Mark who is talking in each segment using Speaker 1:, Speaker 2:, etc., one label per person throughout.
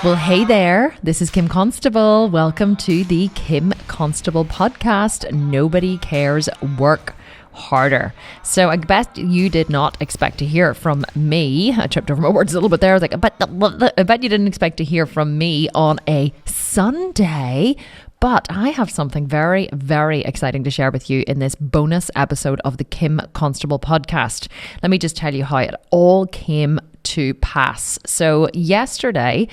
Speaker 1: Well, hey there. This is Kim Constable. Welcome to the Kim Constable podcast. Nobody cares. Work harder. So I bet you did not expect to hear from me. I tripped over my words a little bit there. I was like, I bet you didn't expect to hear from me on a Sunday. But I have something very, very exciting to share with you in this bonus episode of the Kim Constable podcast. Let me just tell you how it all came to pass. So yesterday,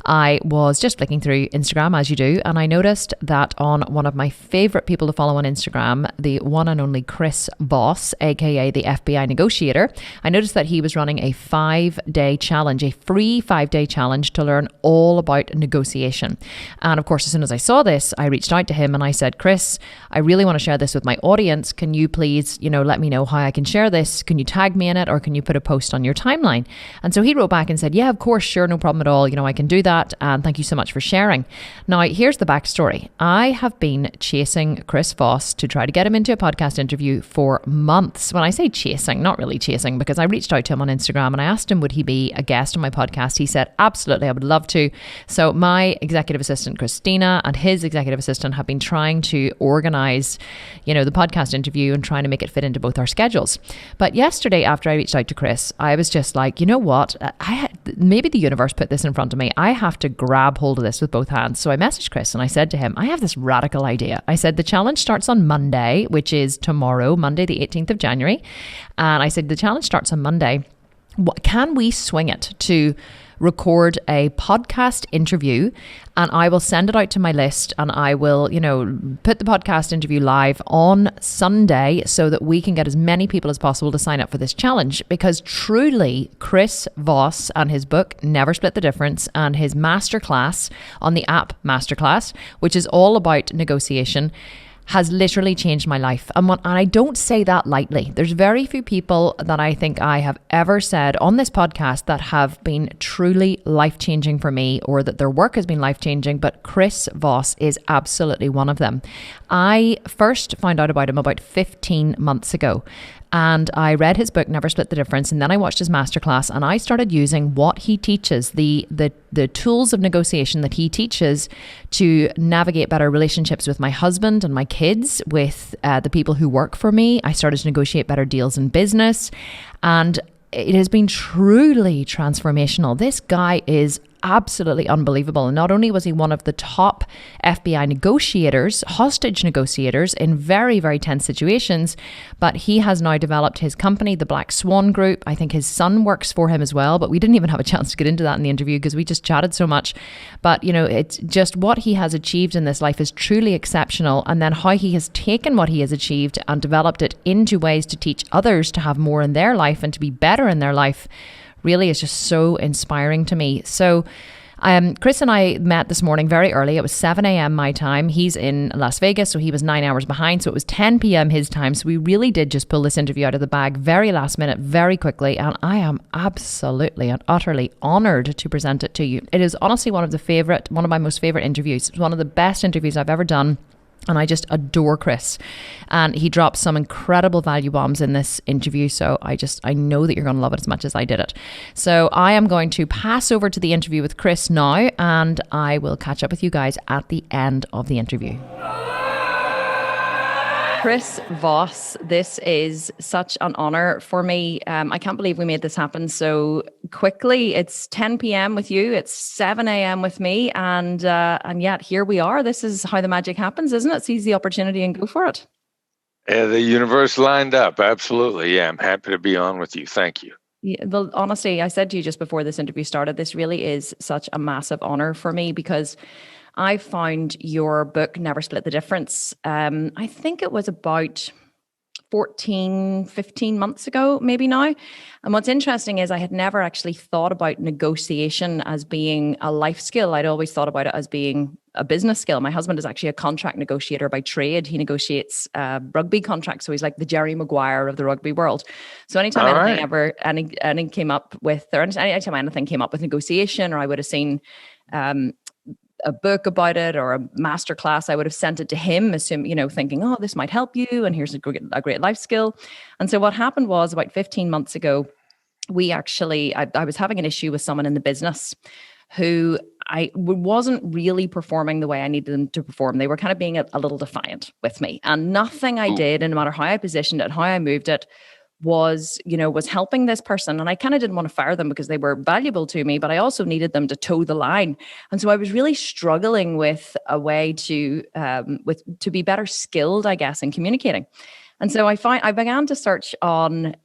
Speaker 1: I was just flicking through Instagram as you do, and I noticed that on one of my favorite people to follow on Instagram, the one and only Chris Voss, aka the FBI negotiator, I noticed that he was running a 5-day challenge, a free 5-day challenge to learn all about negotiation. And of course, as soon as I saw this, I reached out to him and I said, Chris, I really want to share this with my audience. Can you please, let me know how I can share this? Can you tag me in it, or can you put a post on your timeline? And so he wrote back and said, yeah, of course, sure, no problem at all. I can do that. And thank you so much for sharing. Now, here's the backstory. I have been chasing Chris Voss to try to get him into a podcast interview for months. When I say chasing, not really chasing, because I reached out to him on Instagram and I asked him, would he be a guest on my podcast? He said, absolutely, I would love to. So my executive assistant, Christina, and his executive assistant have been trying to organize, the podcast interview and trying to make it fit into both our schedules. But yesterday, after I reached out to Chris, I was just like, you know what? Maybe the universe put this in front of me. I have to grab hold of this with both hands. So I messaged Chris and I said to him, I have this radical idea. I said, the challenge starts on Monday, which is tomorrow, Monday, the 18th of January. And I said, the challenge starts on Monday. Can we swing it to record a podcast interview, and I will send it out to my list, and I will, put the podcast interview live on Sunday so that we can get as many people as possible to sign up for this challenge. Because truly, Chris Voss and his book, Never Split the Difference, and his masterclass on the app Masterclass, which is all about negotiation, has literally changed my life. And I don't say that lightly. There's very few people that I think I have ever said on this podcast that have been truly life-changing for me, or that their work has been life-changing, but Chris Voss is absolutely one of them. I first found out about him about 15 months ago. And I read his book, Never Split the Difference, and then I watched his masterclass, and I started using what he teaches, the tools of negotiation that he teaches to navigate better relationships with my husband and my kids, with the people who work for me. I started to negotiate better deals in business, and it has been truly transformational. This guy is absolutely unbelievable. And not only was he one of the top FBI negotiators, hostage negotiators in very, very tense situations, but he has now developed his company, the Black Swan Group. I think his son works for him as well, but we didn't even have a chance to get into that in the interview because we just chatted so much. But, it's just what he has achieved in this life is truly exceptional. And then how he has taken what he has achieved and developed it into ways to teach others to have more in their life and to be better in their life really is just so inspiring to me. So Chris and I met this morning very early. It was 7 a.m. my time. He's in Las Vegas, so he was 9 hours behind. So it was 10 p.m. his time. So we really did just pull this interview out of the bag very last minute, very quickly. And I am absolutely and utterly honored to present it to you. It is honestly one of my most favorite interviews. It's one of the best interviews I've ever done. And I just adore Chris. And he dropped some incredible value bombs in this interview. So I know that you're going to love it as much as I did it. So I am going to pass over to the interview with Chris now, and I will catch up with you guys at the end of the interview. Chris Voss, this is such an honor for me. I can't believe we made this happen so quickly. It's 10 p.m. with you. It's 7 a.m. with me. And yet here we are. This is how the magic happens, isn't it? Seize the opportunity and go for it.
Speaker 2: Yeah, the universe lined up. Absolutely. Yeah, I'm happy to be on with you. Thank you.
Speaker 1: Yeah, well, honestly, I said to you just before this interview started, this really is such a massive honor for me because I found your book, Never Split the Difference. I think it was about 15 months ago, maybe now. And what's interesting is I had never actually thought about negotiation as being a life skill. I'd always thought about it as being a business skill. My husband is actually a contract negotiator by trade. He negotiates rugby contracts. So he's like the Jerry Maguire of the rugby world. So anytime anything came up with, or anytime anything came up with negotiation, or I would have seen a book about it or a masterclass, I would have sent it to him, thinking, oh, this might help you. And here's a great life skill. And so what happened was about 15 months ago, I was having an issue with someone in the business who
Speaker 3: I wasn't really performing the way I needed them to perform. They were kind of being a little defiant with me, and nothing I did, and no matter how I positioned it, how I moved it, was helping this person. And I kind of didn't want to fire them because they were valuable to me, but I also needed them to toe the line. And so I was really struggling with a way to be better skilled, I guess, in communicating. And so I began to search on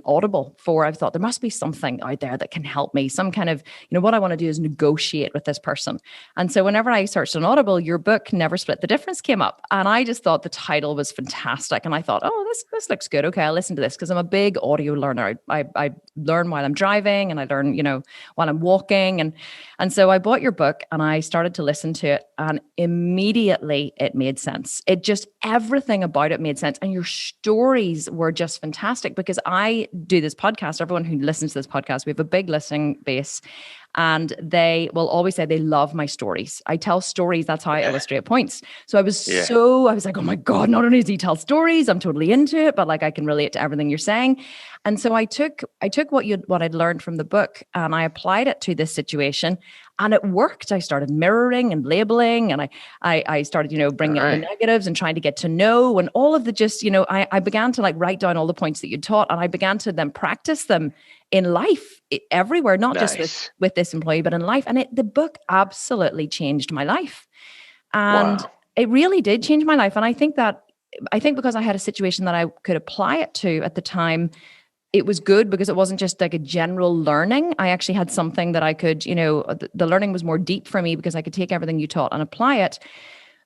Speaker 3: Audible I thought there must be something out there that can help me. Some kind of, what I want to do is negotiate with this person. And so whenever I searched on Audible, your book, Never Split the Difference, came up. And I just thought the title was fantastic. And I thought, oh, this looks good. Okay, I'll listen to this, because I'm a big audio learner. I learn while I'm driving, and I learn, while I'm walking. And so I bought your book and I started to listen to it, and immediately it made sense. Everything about it made sense. And your stories were just fantastic, because I do this podcast. Everyone who listens to this podcast, we have a big listening base, and they will always say they love my stories. I tell stories. That's how I illustrate points. So I was like, oh my God, not only does he tell stories, I'm totally into it, but like I can relate to everything you're saying. And so I took what I'd learned from the book, and I applied it to this situation, and it worked. I started mirroring and labeling, and I started, bringing up the negatives and trying to get to know, and all of the I began to like write down all the points that you taught, and I began to then practice them in life everywhere, not just with this employee, but in life. And the book absolutely changed my life. And it really did change my life. And I think because I had a situation that I could apply it to at the time, it was good, because it wasn't just like a general learning. I actually had something that I could, the learning was more deep for me, because I could take everything you taught and apply it.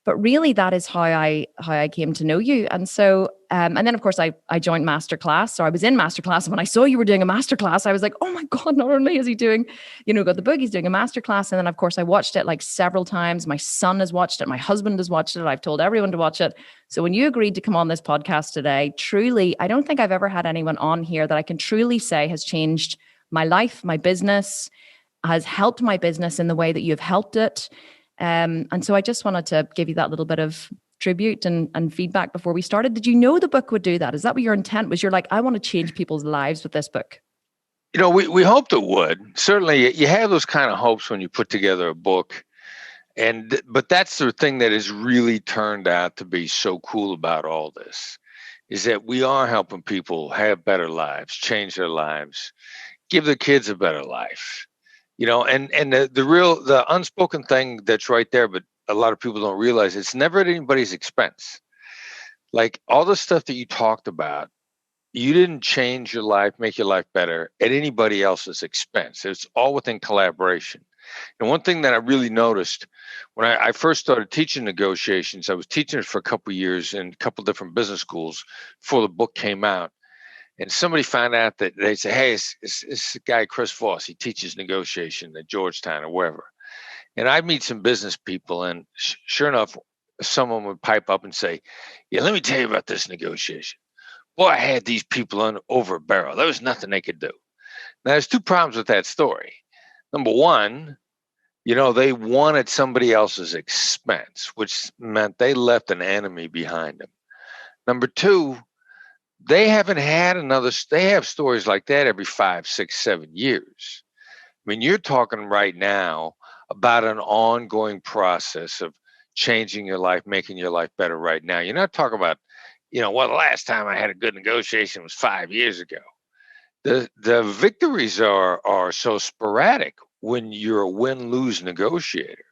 Speaker 3: But really, that is how I came to know you. And so, and then of course I joined Masterclass. So I was in Masterclass, and when I saw you were doing a Masterclass, I was like, oh my God, not only is he doing, got the book, he's doing a Masterclass. And then of course I watched it like several times. My son has watched it. My husband has watched it. I've told everyone to watch it. So when you agreed to come on this podcast today, truly, I don't think I've ever had anyone on here that I can truly say has changed my life, my business, has helped my business in the way that you've helped it. And so I just wanted to give you that little bit of tribute and feedback before we started. Did you know the book would do that? Is that what your intent was? You're like, I want to change people's lives with this book.
Speaker 2: We hoped it would. Certainly, you have those kind of hopes when you put together a book. But that's the thing that has really turned out to be so cool about all this, is that we are helping people have better lives, change their lives, give their kids a better life. And the unspoken thing that's right there, but a lot of people don't realize, it's never at anybody's expense. Like all the stuff that you talked about, you didn't change your life, make your life better at anybody else's expense. It's all within collaboration. And one thing that I really noticed when I first started teaching negotiations, I was teaching it for a couple of years in a couple of different business schools before the book came out. And somebody found out that they say, hey, it's a guy, Chris Voss. He teaches negotiation at Georgetown or wherever. And I'd meet some business people, and sure enough, someone would pipe up and say, yeah, let me tell you about this negotiation. Boy, I had these people over a barrel. There was nothing they could do. Now, there's two problems with that story. Number one, they won at somebody else's expense, which meant they left an enemy behind them. Number two, they haven't had they have stories like that every 5, 6, 7 years. I mean, you're talking right now about an ongoing process of changing your life, making your life better right now. You're not talking about, the last time I had a good negotiation was 5 years ago. The victories are so sporadic when you're a win-lose negotiator,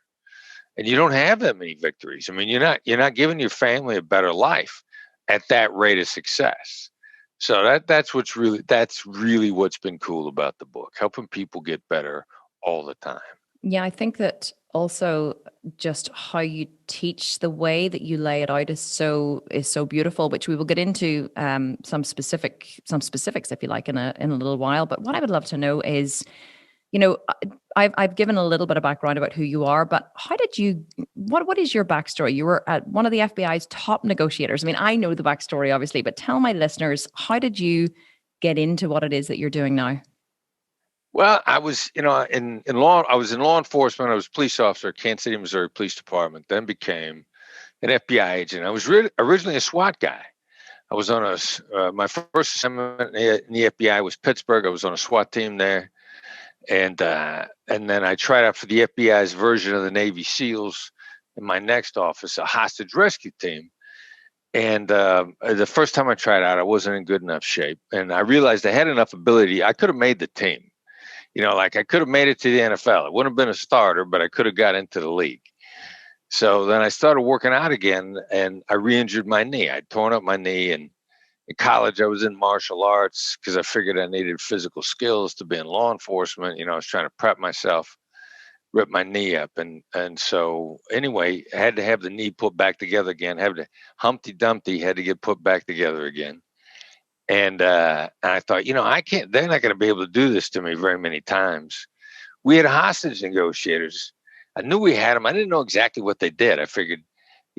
Speaker 2: and you don't have that many victories. I mean, you're not giving your family a better life at that rate of success. So that's really what's been cool about the book, helping people get better all the time.
Speaker 3: Yeah, I think that also just how you teach, the way that you lay it out is so beautiful, which we will get into some specifics, if you like, in a little while. But what I would love to know is, I've given a little bit of background about who you are, but what is your backstory? You were at one of the FBI's top negotiators. I mean, I know the backstory, obviously, but tell my listeners, how did you get into what it is that you're doing now?
Speaker 2: Well, I was, I was in law enforcement. I was a police officer at Kansas City, Missouri Police Department, then became an FBI agent. I was originally a SWAT guy. I was on my first assignment in the FBI was Pittsburgh. I was on a SWAT team there. And then I tried out for the FBI's version of the Navy SEALs in my next office, a hostage rescue team. And the first time I tried out, I wasn't in good enough shape. And I realized I had enough ability. I could have made the team. Like I could have made it to the NFL. It wouldn't have been a starter, but I could have got into the league. So then I started working out again, and I re-injured my knee. I'd torn up my knee, and in college I was in martial arts because I figured I needed physical skills to be in law enforcement. I was trying to prep myself, ripped my knee up, and so anyway, I had to have the knee put back together again. Humpty Dumpty had to get put back together again. And I thought, I can't. They're not going to be able to do this to me very many times. We had hostage negotiators. I knew we had them. I didn't know exactly what they did. I figured,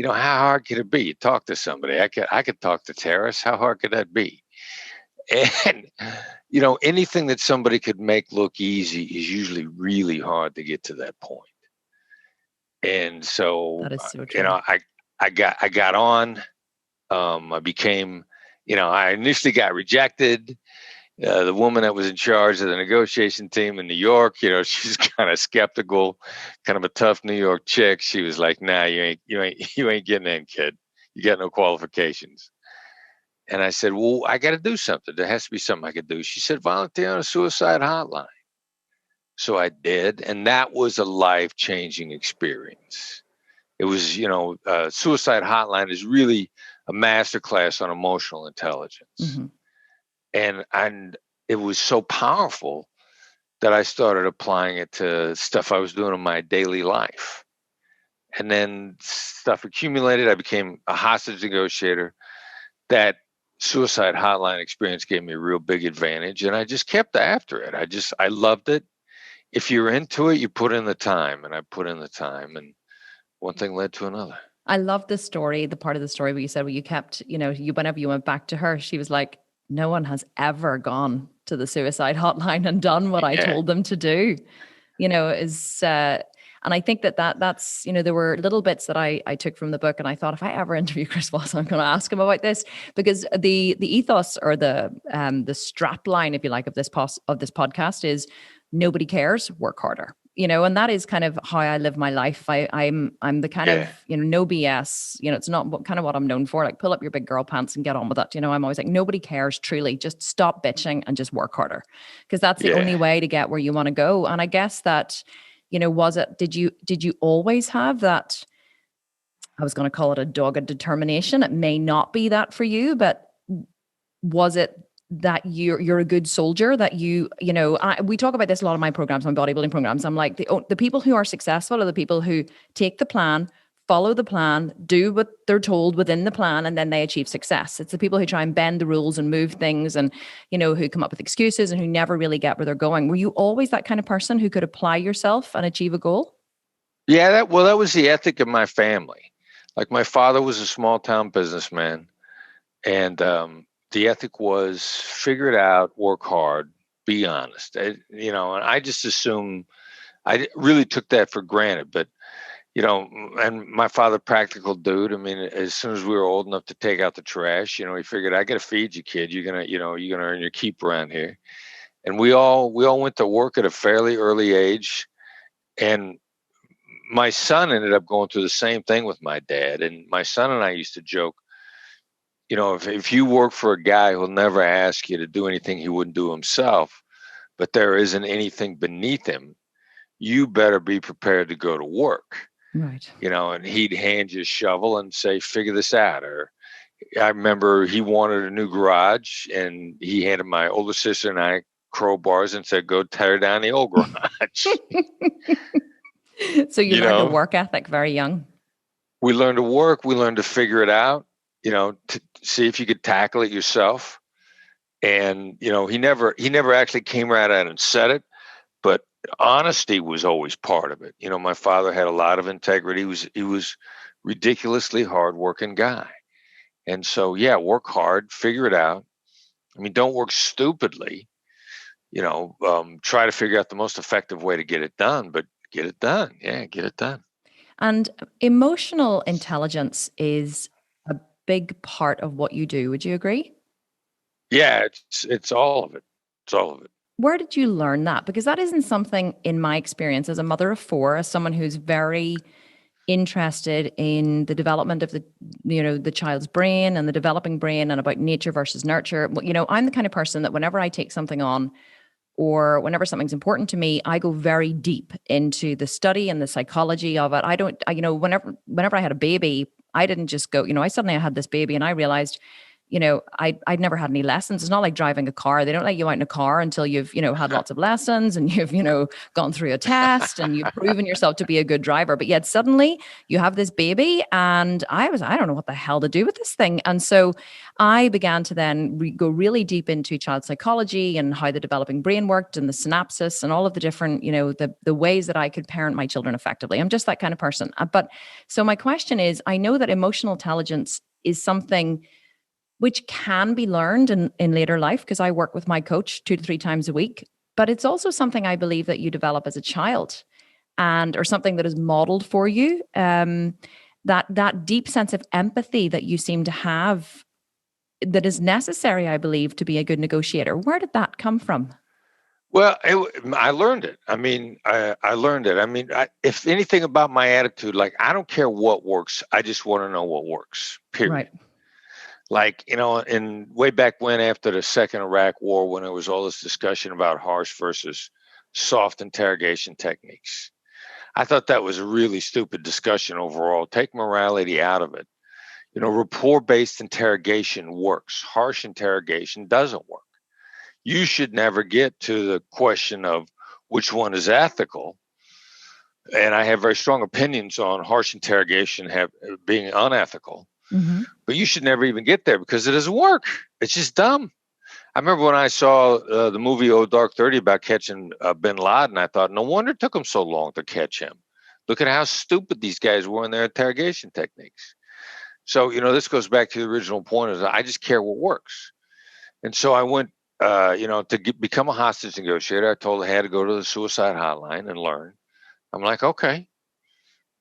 Speaker 2: how hard could it be? You talk to somebody. I could talk to terrorists. How hard could that be? And anything that somebody could make look easy is usually really hard to get to that point. And so,
Speaker 3: that is so true.
Speaker 2: I got on. I became, I initially got rejected. The woman that was in charge of the negotiation team in New York, she's kind of skeptical, kind of a tough New York chick. She was like, "Nah, you ain't getting in, kid. You got no qualifications." And I said, "Well, I got to do something. There has to be something I could do." She said, "Volunteer on a suicide hotline." So I did, and that was a life-changing experience. It was, suicide hotline is really a masterclass on emotional intelligence.
Speaker 3: Mm-hmm.
Speaker 2: And it was so powerful that I started applying it to stuff I was doing in my daily life. And then stuff accumulated. I became a hostage negotiator. That suicide hotline experience gave me a real big advantage, and I just kept after it. I loved it. If you're into it, you put in the time, and I put in the time, and one thing led to another.
Speaker 3: I love the story, the part of the story where you said, well, you kept, whenever you went back to her, she was like, no one has ever gone to the suicide hotline and done what I told them to do, and I think that's, there were little bits that I took from the book, and I thought, if I ever interview Chris Voss, I'm going to ask him about this, because the ethos, or the strap line, if you like, of this podcast is nobody cares, work harder. And that is kind of how I live my life. I'm the kind of, no BS, it's not what I'm known for. Like, pull up your big girl pants and get on with it. I'm always like, nobody cares, truly. Just stop bitching and just work harder, because that's the only way to get where you want to go. And I guess that, did you always have that? I was going to call it a dogged determination. It may not be that for you, but was it that you're a good soldier, that we talk about this a lot in my programs, my bodybuilding programs. I'm like, the people who are successful are the people who take the plan, follow the plan, do what they're told within the plan, and then they achieve success. It's the people who try and bend the rules and move things, and, who come up with excuses and who never really get where they're going. Were you always that kind of person who could apply yourself and achieve a goal?
Speaker 2: Yeah, that was the ethic of my family. Like, my father was a small town businessman, and, the ethic was figure it out, work hard, be honest. And I just assumed, I really took that for granted. But, and my father, practical dude. I mean, as soon as we were old enough to take out the trash, he figured, I got to feed you, kid. You're gonna earn your keep around here. And we all went to work at a fairly early age. And my son ended up going through the same thing with my dad. And my son and I used to joke, if you work for a guy who'll never ask you to do anything he wouldn't do himself, but there isn't anything beneath him, you better be prepared to go to work.
Speaker 3: Right.
Speaker 2: And he'd hand you a shovel and say, figure this out. Or I remember he wanted a new garage, and he handed my older sister and I crowbars and said, go tear down the old garage.
Speaker 3: So you learned a work ethic very young.
Speaker 2: We learned to work. We learned to figure it out, to see if you could tackle it yourself. And, he never actually came right out and said it, but honesty was always part of it. My father had a lot of integrity. He was ridiculously hardworking guy. And so, work hard, figure it out. I mean, don't work stupidly, try to figure out the most effective way to get it done, but get it done. Yeah, get it done.
Speaker 3: And emotional intelligence is a big part of what you do. Would you agree?
Speaker 2: Yeah, it's all of it. It's all of it.
Speaker 3: Where did you learn that? Because that isn't something, in my experience as a mother of four, as someone who's very interested in the development of the child's brain and the developing brain and about nature versus nurture. I'm the kind of person that whenever I take something on, or whenever something's important to me, I go very deep into the study and the psychology of it. Whenever I had a baby, I didn't just go, I had this baby and I realized, I'd never had any lessons. It's not like driving a car. They don't let you out in a car until you've, had lots of lessons and you've, gone through a test and you've proven yourself to be a good driver. But yet suddenly you have this baby and I don't know what the hell to do with this thing. And so I began to then go really deep into child psychology and how the developing brain worked and the synapses and all of the different, the ways that I could parent my children effectively. I'm just that kind of person. But so my question is, I know that emotional intelligence is something which can be learned in later life, because I work with my coach 2 to 3 times a week. But it's also something I believe that you develop as a child, or something that is modeled for you. That deep sense of empathy that you seem to have, that is necessary, I believe, to be a good negotiator. Where did that come from?
Speaker 2: Well, I learned it. I learned it. If anything about my attitude, like, I don't care what works. I just want to know what works, period.
Speaker 3: Right.
Speaker 2: Like, in way back when, after the second Iraq war, when there was all this discussion about harsh versus soft interrogation techniques, I thought that was a really stupid discussion overall. Take morality out of it. Rapport-based interrogation works. Harsh interrogation doesn't work. You should never get to the question of which one is ethical. And I have very strong opinions on harsh interrogation being unethical.
Speaker 3: Mm-hmm.
Speaker 2: But you should never even get there, because it doesn't work. It's just dumb. I remember when I saw the movie Oh Dark 30 about catching bin Laden, I thought, no wonder it took them so long to catch him. Look at how stupid these guys were in their interrogation techniques. So, this goes back to the original point, is I just care what works. And so I went, to become a hostage negotiator. I told I had to go to the suicide hotline and learn. I'm like, okay,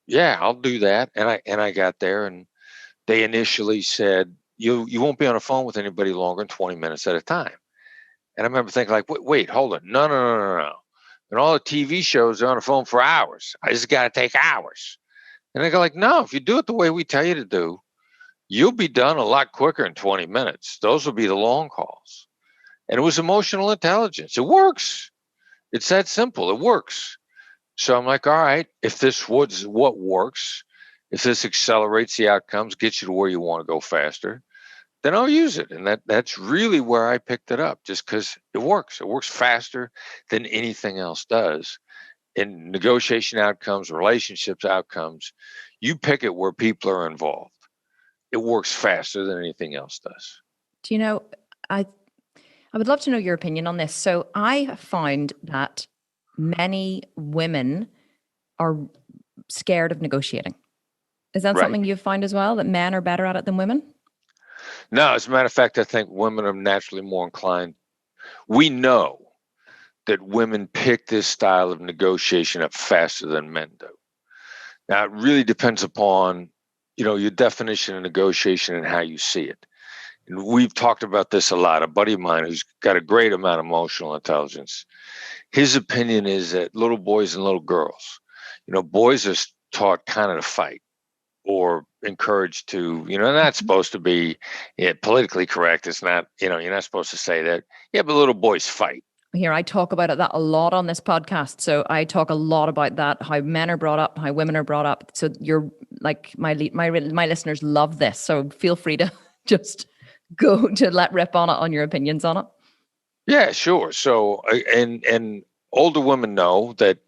Speaker 2: yeah, I'll do that. And I got there, and they initially said, you won't be on the phone with anybody longer than 20 minutes at a time. And I remember thinking, like, wait, hold on. No. And all the TV shows are on the phone for hours. I just got to take hours. And they go like, no, if you do it the way we tell you to do, you'll be done a lot quicker in 20 minutes. Those will be the long calls. And it was emotional intelligence. It works. It's that simple. It works. So I'm like, all right, if this was what works, if this accelerates the outcomes, gets you to where you want to go faster, then I'll use it. And that's really where I picked it up, just because it works. It works faster than anything else does. In negotiation outcomes, relationships outcomes, you pick it where people are involved. It works faster than anything else does.
Speaker 3: Do you know, I would love to know your opinion on this. So I found that many women are scared of negotiating. Is that something you've found as well, that men are better at it than women?
Speaker 2: No, as a matter of fact, I think women are naturally more inclined. We know that women pick this style of negotiation up faster than men do. Now, it really depends upon, your definition of negotiation and how you see it. And we've talked about this a lot. A buddy of mine who's got a great amount of emotional intelligence, his opinion is that little boys and little girls, boys are taught kind of to fight, or encouraged to, not supposed to be politically correct. It's not, you're not supposed to say that. Yeah, but little boys fight.
Speaker 3: Here, I talk about that a lot on this podcast. So I talk a lot about that, how men are brought up, how women are brought up. So you're like, my listeners love this. So feel free to just go to let rip on it, on your opinions on it.
Speaker 2: Yeah, sure. So, and older women know that,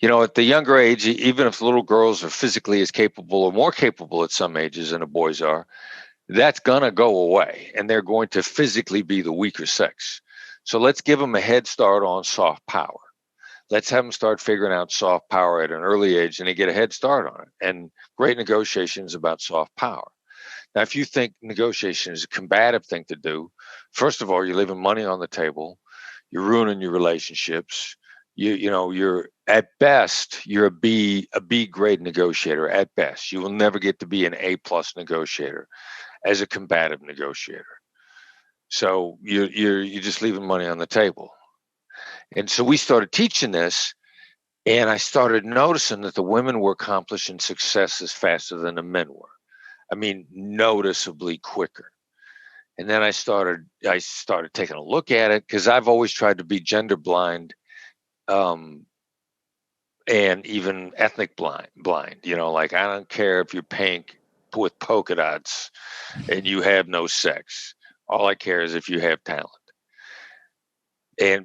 Speaker 2: at the younger age, even if little girls are physically as capable or more capable at some ages than the boys are, that's going to go away, and they're going to physically be the weaker sex. So let's give them a head start on soft power. Let's have them start figuring out soft power at an early age, and they get a head start on it. And great negotiations about soft power. Now, if you think negotiation is a combative thing to do, first of all, you're leaving money on the table. You're ruining your relationships. You're at best, you're a B grade negotiator at best. You will never get to be an A+ negotiator as a combative negotiator. So you're just leaving money on the table. And so we started teaching this, and I started noticing that the women were accomplishing successes faster than the men were. I mean, noticeably quicker. And then I started taking a look at it, because I've always tried to be gender blind, and even ethnic blind. Like, I don't care if you're pink with polka dots and you have no sex. All I care is if you have talent.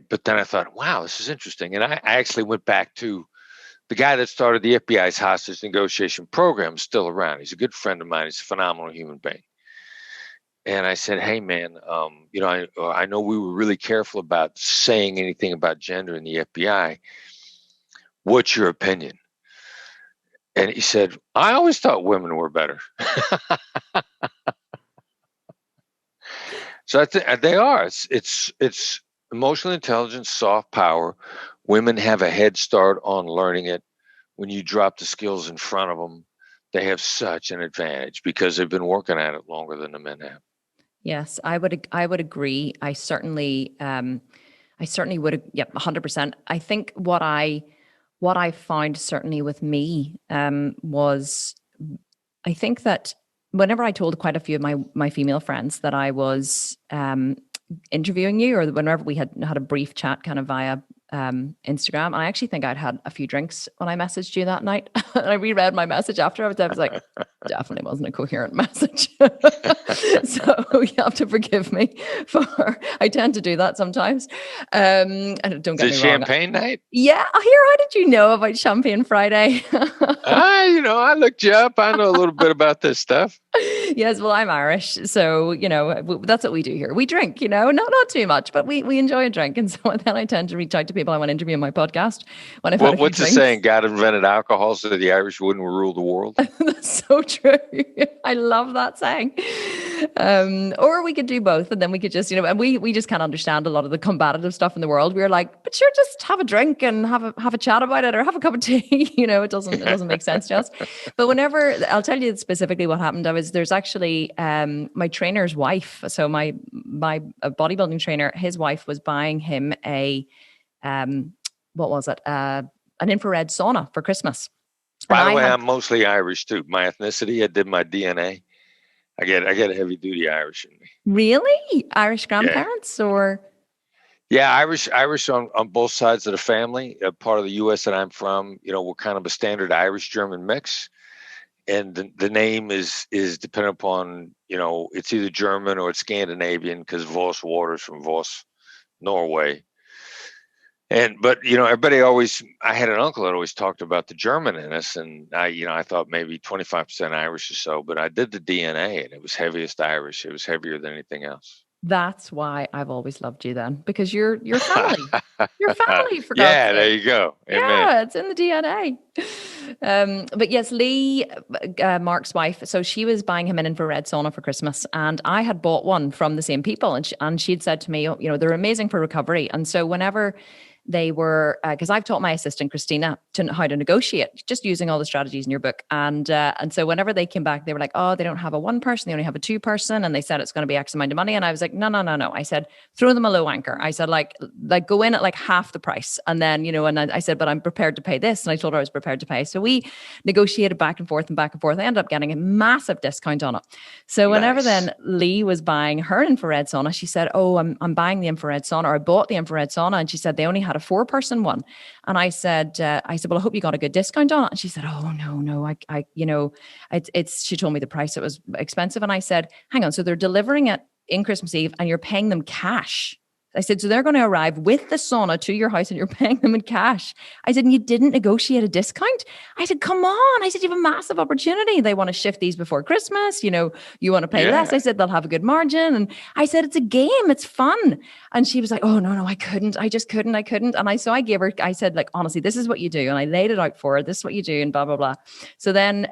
Speaker 2: But then I thought, wow, this is interesting. And I actually went back to the guy that started the FBI's hostage negotiation program, still around. He's a good friend of mine. He's a phenomenal human being. And I said, hey, man, I know we were really careful about saying anything about gender in the FBI. What's your opinion? And he said, I always thought women were better. So I think they are. It's emotional intelligence, soft power. Women have a head start on learning it. When you drop the skills in front of them, they have such an advantage because they've been working at it longer than the men have.
Speaker 3: Yes, I would agree. I certainly would. Yep, 100%. I think what I found certainly with me was, I think that whenever I told quite a few of my female friends that I was interviewing you, or whenever we had a brief chat kind of via Instagram, and I actually think I'd had a few drinks when I messaged you that night. And I reread my message after. I was like, definitely wasn't a coherent message. So you have to forgive me for, I tend to do that sometimes. And don't get me wrong.
Speaker 2: Champagne night?
Speaker 3: Yeah. Here, how did you know about Champagne Friday?
Speaker 2: I looked you up. I know a little bit about this stuff.
Speaker 3: Yes, well, I'm Irish, so that's what we do here. We drink, not too much, but we enjoy a drink, and so then I tend to reach out to people I want to interview on my podcast when I've had a few
Speaker 2: what's the
Speaker 3: drinks.
Speaker 2: saying? God invented alcohol so the Irish wouldn't rule the world.
Speaker 3: That's so true. I love that saying. Or we could do both, and then we could just, and we just can't understand a lot of the combative stuff in the world. We're like, but sure, just have a drink and have a chat about it, or have a cup of tea. It doesn't make sense to us. But whenever, I'll tell you specifically what happened. There's actually my trainer's wife. So my bodybuilding trainer, his wife was buying him a what was it? An infrared sauna for Christmas.
Speaker 2: By the way, I'm mostly Irish too. My ethnicity, I did my DNA. I get a heavy duty Irish in me.
Speaker 3: Really? Irish grandparents or?
Speaker 2: Yeah, Irish on both sides of the family. Part of the U.S. that I'm from, we're kind of a standard Irish-German mix. And the name is dependent upon, it's either German or it's Scandinavian, because Voss water's from Voss, Norway. But everybody I had an uncle that always talked about the German in us, and I thought maybe 25% Irish or so, but I did the DNA and it was heaviest Irish. It was heavier than anything else.
Speaker 3: That's why I've always loved you then, because you're family. You're family, for God's
Speaker 2: yeah,
Speaker 3: sake.
Speaker 2: There you go. Amen.
Speaker 3: Yeah, it's in the DNA. But yes, Lee, Mark's wife, so she was buying him an infrared sauna for Christmas, and I had bought one from the same people, and she'd said to me, they're amazing for recovery. And so whenever they were, because I've taught my assistant Christina how to negotiate, just using all the strategies in your book. And so whenever they came back, they were like, oh, they don't have a one person, they only have a two person, and they said it's going to be X amount of money. And I was like, no. I said, throw them a low anchor. I said, like go in at like half the price, and then and I said, but I'm prepared to pay this, and I told her I was prepared to pay. So we negotiated back and forth. I ended up getting a massive discount on it. So whenever then Lee was buying her infrared sauna, she said, oh, I'm buying the infrared sauna, or I bought the infrared sauna, and she said they only had a 4-person one. And I said, well, I hope you got a good discount on it. And she said, oh, no, she told me the price. It was expensive. And I said, hang on. So they're delivering it in Christmas Eve and you're paying them cash. I said, so they're going to arrive with the sauna to your house and you're paying them in cash. I said, and you didn't negotiate a discount? I said, come on. I said, you have a massive opportunity. They want to shift these before Christmas. You want to pay less. I said, they'll have a good margin. And I said, it's a game. It's fun. And she was like, oh, no, I couldn't. I just couldn't. I couldn't. And I said, like, honestly, this is what you do. And I laid it out for her. This is what you do, and blah, blah, blah. So then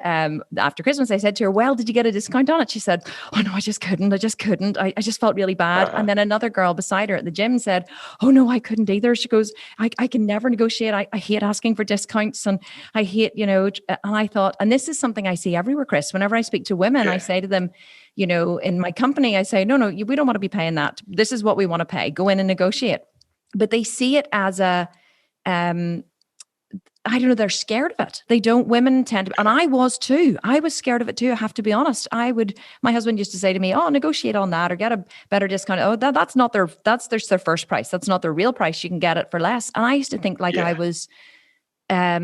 Speaker 3: after Christmas, I said to her, well, did you get a discount on it? She said, oh, no, I just couldn't. I just felt really bad. And then another girl beside her at the gym said, oh no, I couldn't either. She goes, I can never negotiate. I hate asking for discounts, and I hate, and I thought, and this is something I see everywhere, Chris, whenever I speak to women, I say to them, in my company, I say, no, we don't want to be paying that. This is what we want to pay. Go in and negotiate. but they see it as a, I don't know, they're scared of it. They don't, women tend to, and I was too. I was scared of it too. I have to be honest. My husband used to say to me, oh, negotiate on that or get a better discount. Oh, that's not their first price. That's not their real price. You can get it for less. And I used to think like I was, how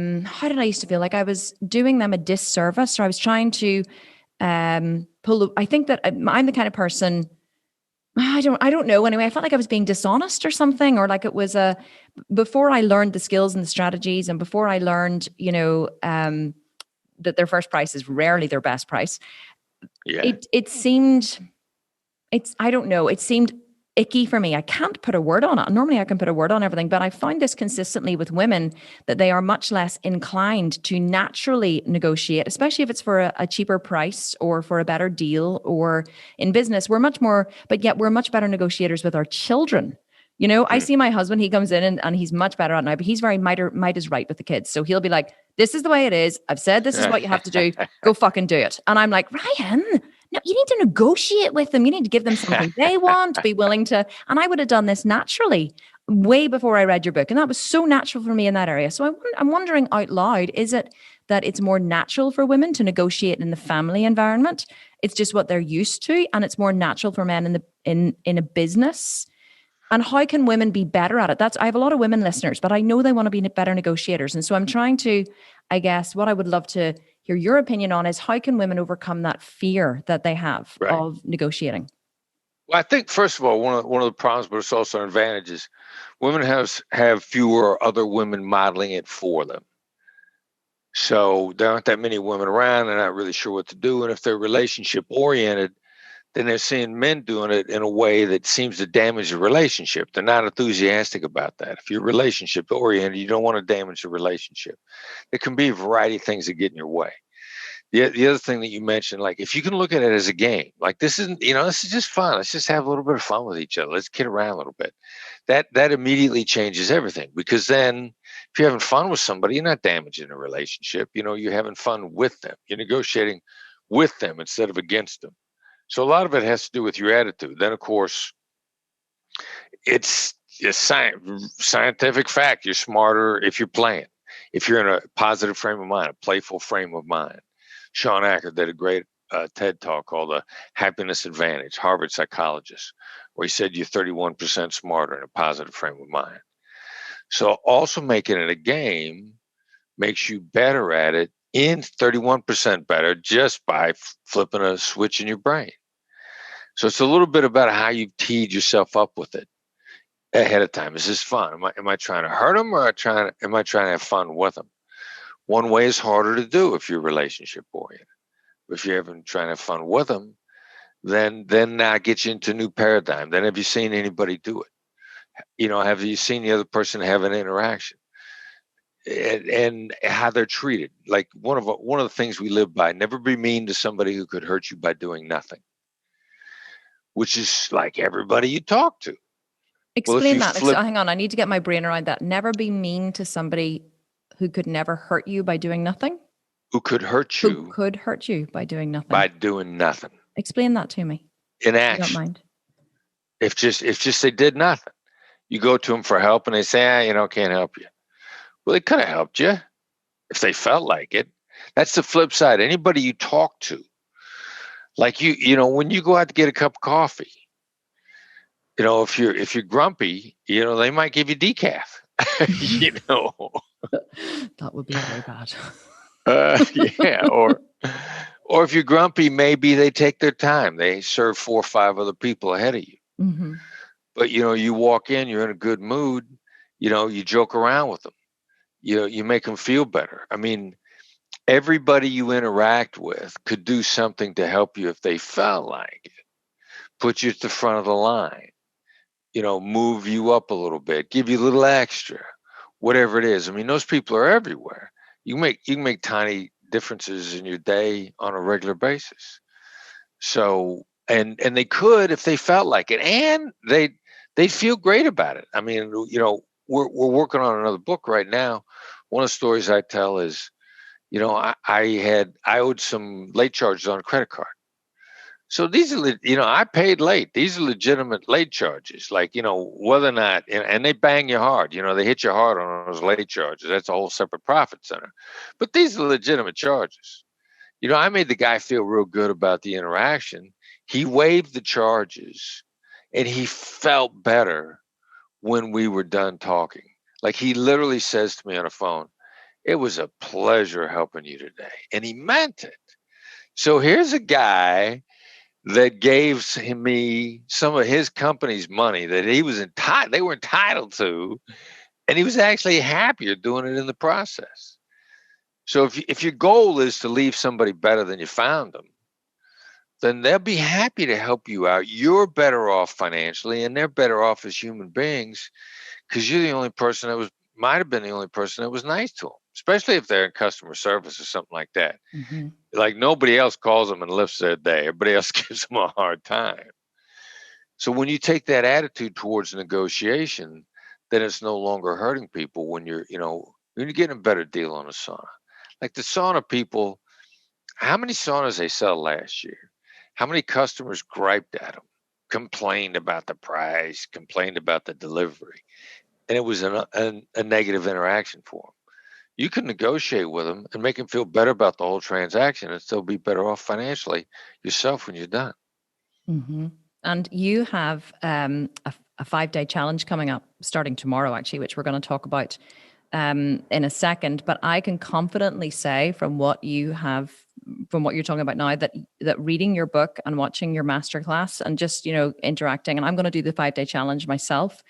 Speaker 3: did I used to feel? Like I was doing them a disservice, or I was trying to I think that I'm the kind of person, I don't know. Anyway, I felt like I was being dishonest or something, or like it was before I learned the skills and the strategies, and before I learned, that their first price is rarely their best price.
Speaker 2: Yeah.
Speaker 3: I don't know. It seemed icky for me. I can't put a word on it. Normally I can put a word on everything, but I find this consistently with women, that they are much less inclined to naturally negotiate, especially if it's for a cheaper price or for a better deal, or in business. We're much better negotiators with our children. I see my husband, he comes in and he's much better at now, but he's very might is right with the kids. So he'll be like, this is the way it is. I've said, this is what you have to do. Go fucking do it. And I'm like, Ryan, no, you need to negotiate with them. You need to give them something they want, be willing to. And I would have done this naturally way before I read your book. And that was so natural for me in that area. So I'm wondering out loud, is it that it's more natural for women to negotiate in the family environment? It's just what they're used to. And it's more natural for men in a business. And how can women be better at it? I have a lot of women listeners, but I know they want to be better negotiators. And so I'm trying to, I guess, what I would love to hear your opinion on is, how can women overcome that fear that they have of negotiating?
Speaker 2: Well, I think, first of all, one of the problems, but it's also an advantage, is women have fewer other women modeling it for them. So there aren't that many women around. They're not really sure what to do. And if they're relationship oriented, then they're seeing men doing it in a way that seems to damage the relationship. They're not enthusiastic about that. If you're relationship oriented, you don't want to damage the relationship. There can be a variety of things that get in your way. The other thing that you mentioned, like if you can look at it as a game, like this is just fun. Let's just have a little bit of fun with each other. Let's kid around a little bit. That immediately changes everything, because then if you're having fun with somebody, you're not damaging a relationship. You're having fun with them. You're negotiating with them instead of against them. So a lot of it has to do with your attitude. Then, of course, it's a scientific fact. You're smarter if you're playing, if you're in a positive frame of mind, a playful frame of mind. Sean Acker did a great TED talk called The Happiness Advantage, Harvard psychologist, where he said you're 31% smarter in a positive frame of mind. So also making it a game makes you better at it, in 31% better, just by flipping a switch in your brain. So it's a little bit about how you've teed yourself up with it ahead of time. Is this fun? Am I trying to hurt them, or am I trying to have fun with them? One way is harder to do if you're relationship oriented. If you're trying to have fun with them, then that gets you into a new paradigm. Then have you seen anybody do it? Have you seen the other person have an interaction? And how they're treated. Like one of the things we live by: never be mean to somebody who could hurt you by doing nothing. Which is like everybody you talk to.
Speaker 3: Explain that. Hang on, I need to get my brain around that. Never be mean to somebody who could never hurt you by doing nothing?
Speaker 2: Who could hurt you?
Speaker 3: Who could hurt you by doing nothing?
Speaker 2: By doing nothing.
Speaker 3: Explain that to me.
Speaker 2: In action.
Speaker 3: If you don't mind.
Speaker 2: If just they did nothing. You go to them for help and they say, can't help you. Well, they could have helped you if they felt like it. That's the flip side. Anybody you talk to, like when you go out to get a cup of coffee, if you're grumpy, they might give you decaf.
Speaker 3: That would be very bad.
Speaker 2: Yeah, or if you're grumpy, maybe they take their time. They serve 4 or 5 other people ahead of you.
Speaker 3: Mm-hmm.
Speaker 2: But you walk in, you're in a good mood. You joke around with them. You make them feel better. I mean, everybody you interact with could do something to help you if they felt like it. Put you at the front of the line. Move you up a little bit, give you a little extra, whatever it is. I mean, those people are everywhere. You can make tiny differences in your day on a regular basis. So, and they could if they felt like it, and they feel great about it. I mean, we're working on another book right now. One of the stories I tell is, I owed some late charges on a credit card. So these are, I paid late. These are legitimate late charges. Like, whether or not, and they bang you hard. They hit you hard on those late charges. That's a whole separate profit center. But these are legitimate charges. I made the guy feel real good about the interaction. He waived the charges, and he felt better when we were done talking. Like, he literally says to me on the phone, "It was a pleasure helping you today." And he meant it. So here's a guy that gave me some of his company's money that they were entitled to, and he was actually happier doing it in the process. So if your goal is to leave somebody better than you found them, then they'll be happy to help you out. You're better off financially, and they're better off as human beings, because you're the only person might have been the only person that was nice to them, especially if they're in customer service or something like that.
Speaker 3: Mm-hmm.
Speaker 2: Like, nobody else calls them and lifts their day. Everybody else gives them a hard time. So when you take that attitude towards negotiation, then it's no longer hurting people when you're getting a better deal on a sauna. Like the sauna people, how many saunas they sell last year? How many customers griped at them, complained about the price, complained about the delivery? And it was a negative interaction for them. You can negotiate with them and make them feel better about the whole transaction and still be better off financially yourself when you're done.
Speaker 3: Mm-hmm. And you have a 5-day challenge coming up starting tomorrow, actually, which we're going to talk about in a second. But I can confidently say from what you're talking about now, that reading your book and watching your masterclass and just, interacting, and I'm going to do the 5-day challenge myself.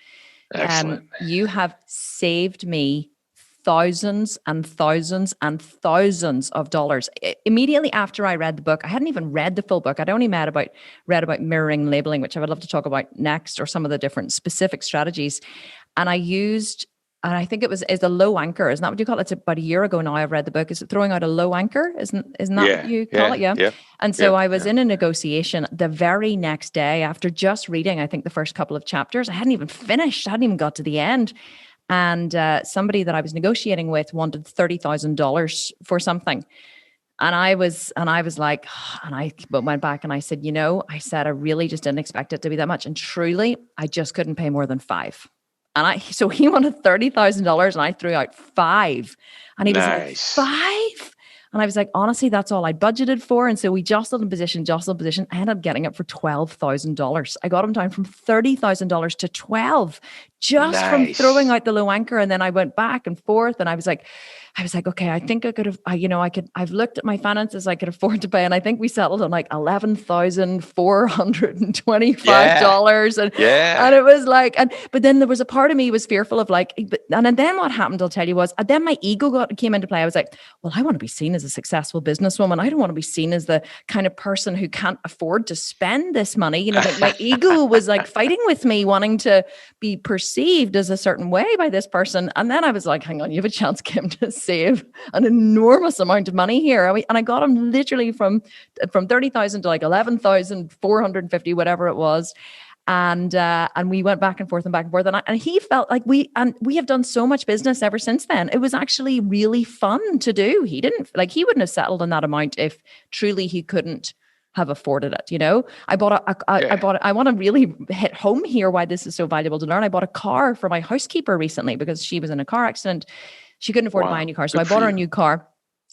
Speaker 2: Excellent.
Speaker 3: You have saved me thousands and thousands and thousands of dollars. Immediately after I read the book, I hadn't even read the full book. I'd only read about mirroring labeling, which I would love to talk about next, or some of the different specific strategies. And I think it's a low anchor. Isn't that what you call it? It's about a year ago now I've read the book. Is it throwing out a low anchor? Isn't that what you call it? Yeah. And so I was in a negotiation the very next day after just reading, I think, the first couple of chapters. I hadn't even finished. I hadn't even got to the end. And somebody that I was negotiating with wanted $30,000 for something. And I was like, and I went back and I said, I really just didn't expect it to be that much. And truly, I just couldn't pay more than $5,000. So he wanted $30,000 and I threw out $5,000. And he was like, $5,000? And I was like, honestly, that's all I budgeted for. And so we jostled in position. I ended up getting it for $12,000. I got him down from $30,000 to $12,000 just from throwing out the low anchor. And then I went back and forth and I was like, okay, I think I could have, I've looked at my finances, I could afford to pay. And I think we settled on like $11,425. And it was like, but then there was a part of me was fearful of like, and then what happened, I'll tell you, was, then my ego came into play. I was like, well, I want to be seen as a successful businesswoman. I don't want to be seen as the kind of person who can't afford to spend this money. Like my ego was like fighting with me, wanting to be perceived as a certain way by this person. And then I was like, hang on, you have a chance, Kim, to save an enormous amount of money here. And I got him literally from 30,000 to like 11,450, whatever it was. And we went back and forth. And he felt like we have done so much business ever since then. It was actually really fun to do. He wouldn't have settled on that amount if truly he couldn't have afforded it. I want to really hit home here why this is so valuable to learn. I bought a car for my housekeeper recently because she was in a car accident. She couldn't afford to buy a new car. So I bought her a new car.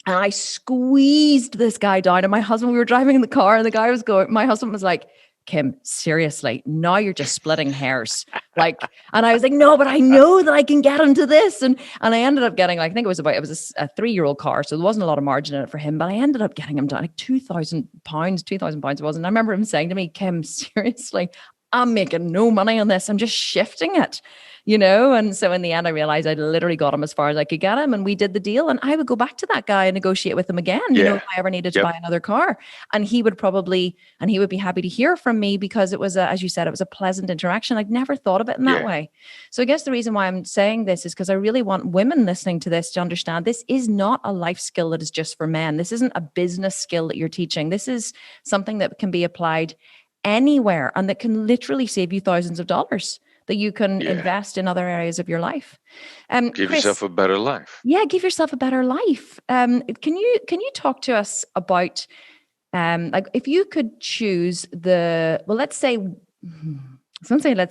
Speaker 3: And I squeezed this guy down. And we were driving in the car, and the guy my husband was like, Kim, seriously, now you're just splitting hairs. And I was like, no, but I know that I can get him to this. And I ended up getting, I think it was a 3-year-old car. So there wasn't a lot of margin in it for him, but I ended up getting him down like £2,000 it was. And I remember him saying to me, Kim, seriously, I'm making no money on this. I'm just shifting it, And so in the end, I realized I literally got him as far as I could get him, and we did the deal. And I would go back to that guy and negotiate with him again, if I ever needed to buy another car. And he would be happy to hear from me because it was, as you said, it was a pleasant interaction. I'd never thought of it in that way. So I guess the reason why I'm saying this is because I really want women listening to this to understand this is not a life skill that is just for men. This isn't a business skill that you're teaching. This is something that can be applied anywhere and that can literally save you thousands of dollars that you can invest in other areas of your life.
Speaker 2: Give Chris, yourself a better life.
Speaker 3: Yeah, give yourself a better life. Can you talk to us about Like if you could choose let's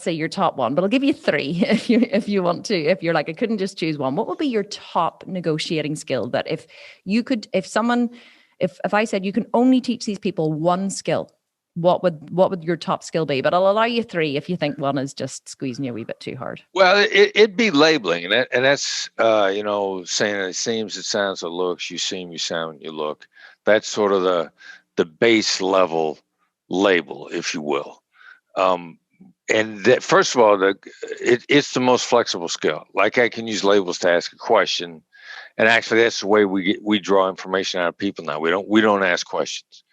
Speaker 3: say your top one, but I'll give you three if you want to. If you're like, I couldn't just choose one, what would be your top negotiating skill that if I said you can only teach these people one skill, what would your top skill be? But I'll allow you three if you think one is just squeezing you a wee bit too hard.
Speaker 2: Well, it'd be labeling, and that's saying it seems, it sounds, it looks, you seem, you sound, you look. That's sort of the base level label, if you will. And that, first of all, it's the most flexible skill. Like I can use labels to ask a question, and actually that's the way we draw information out of people now. We don't ask questions.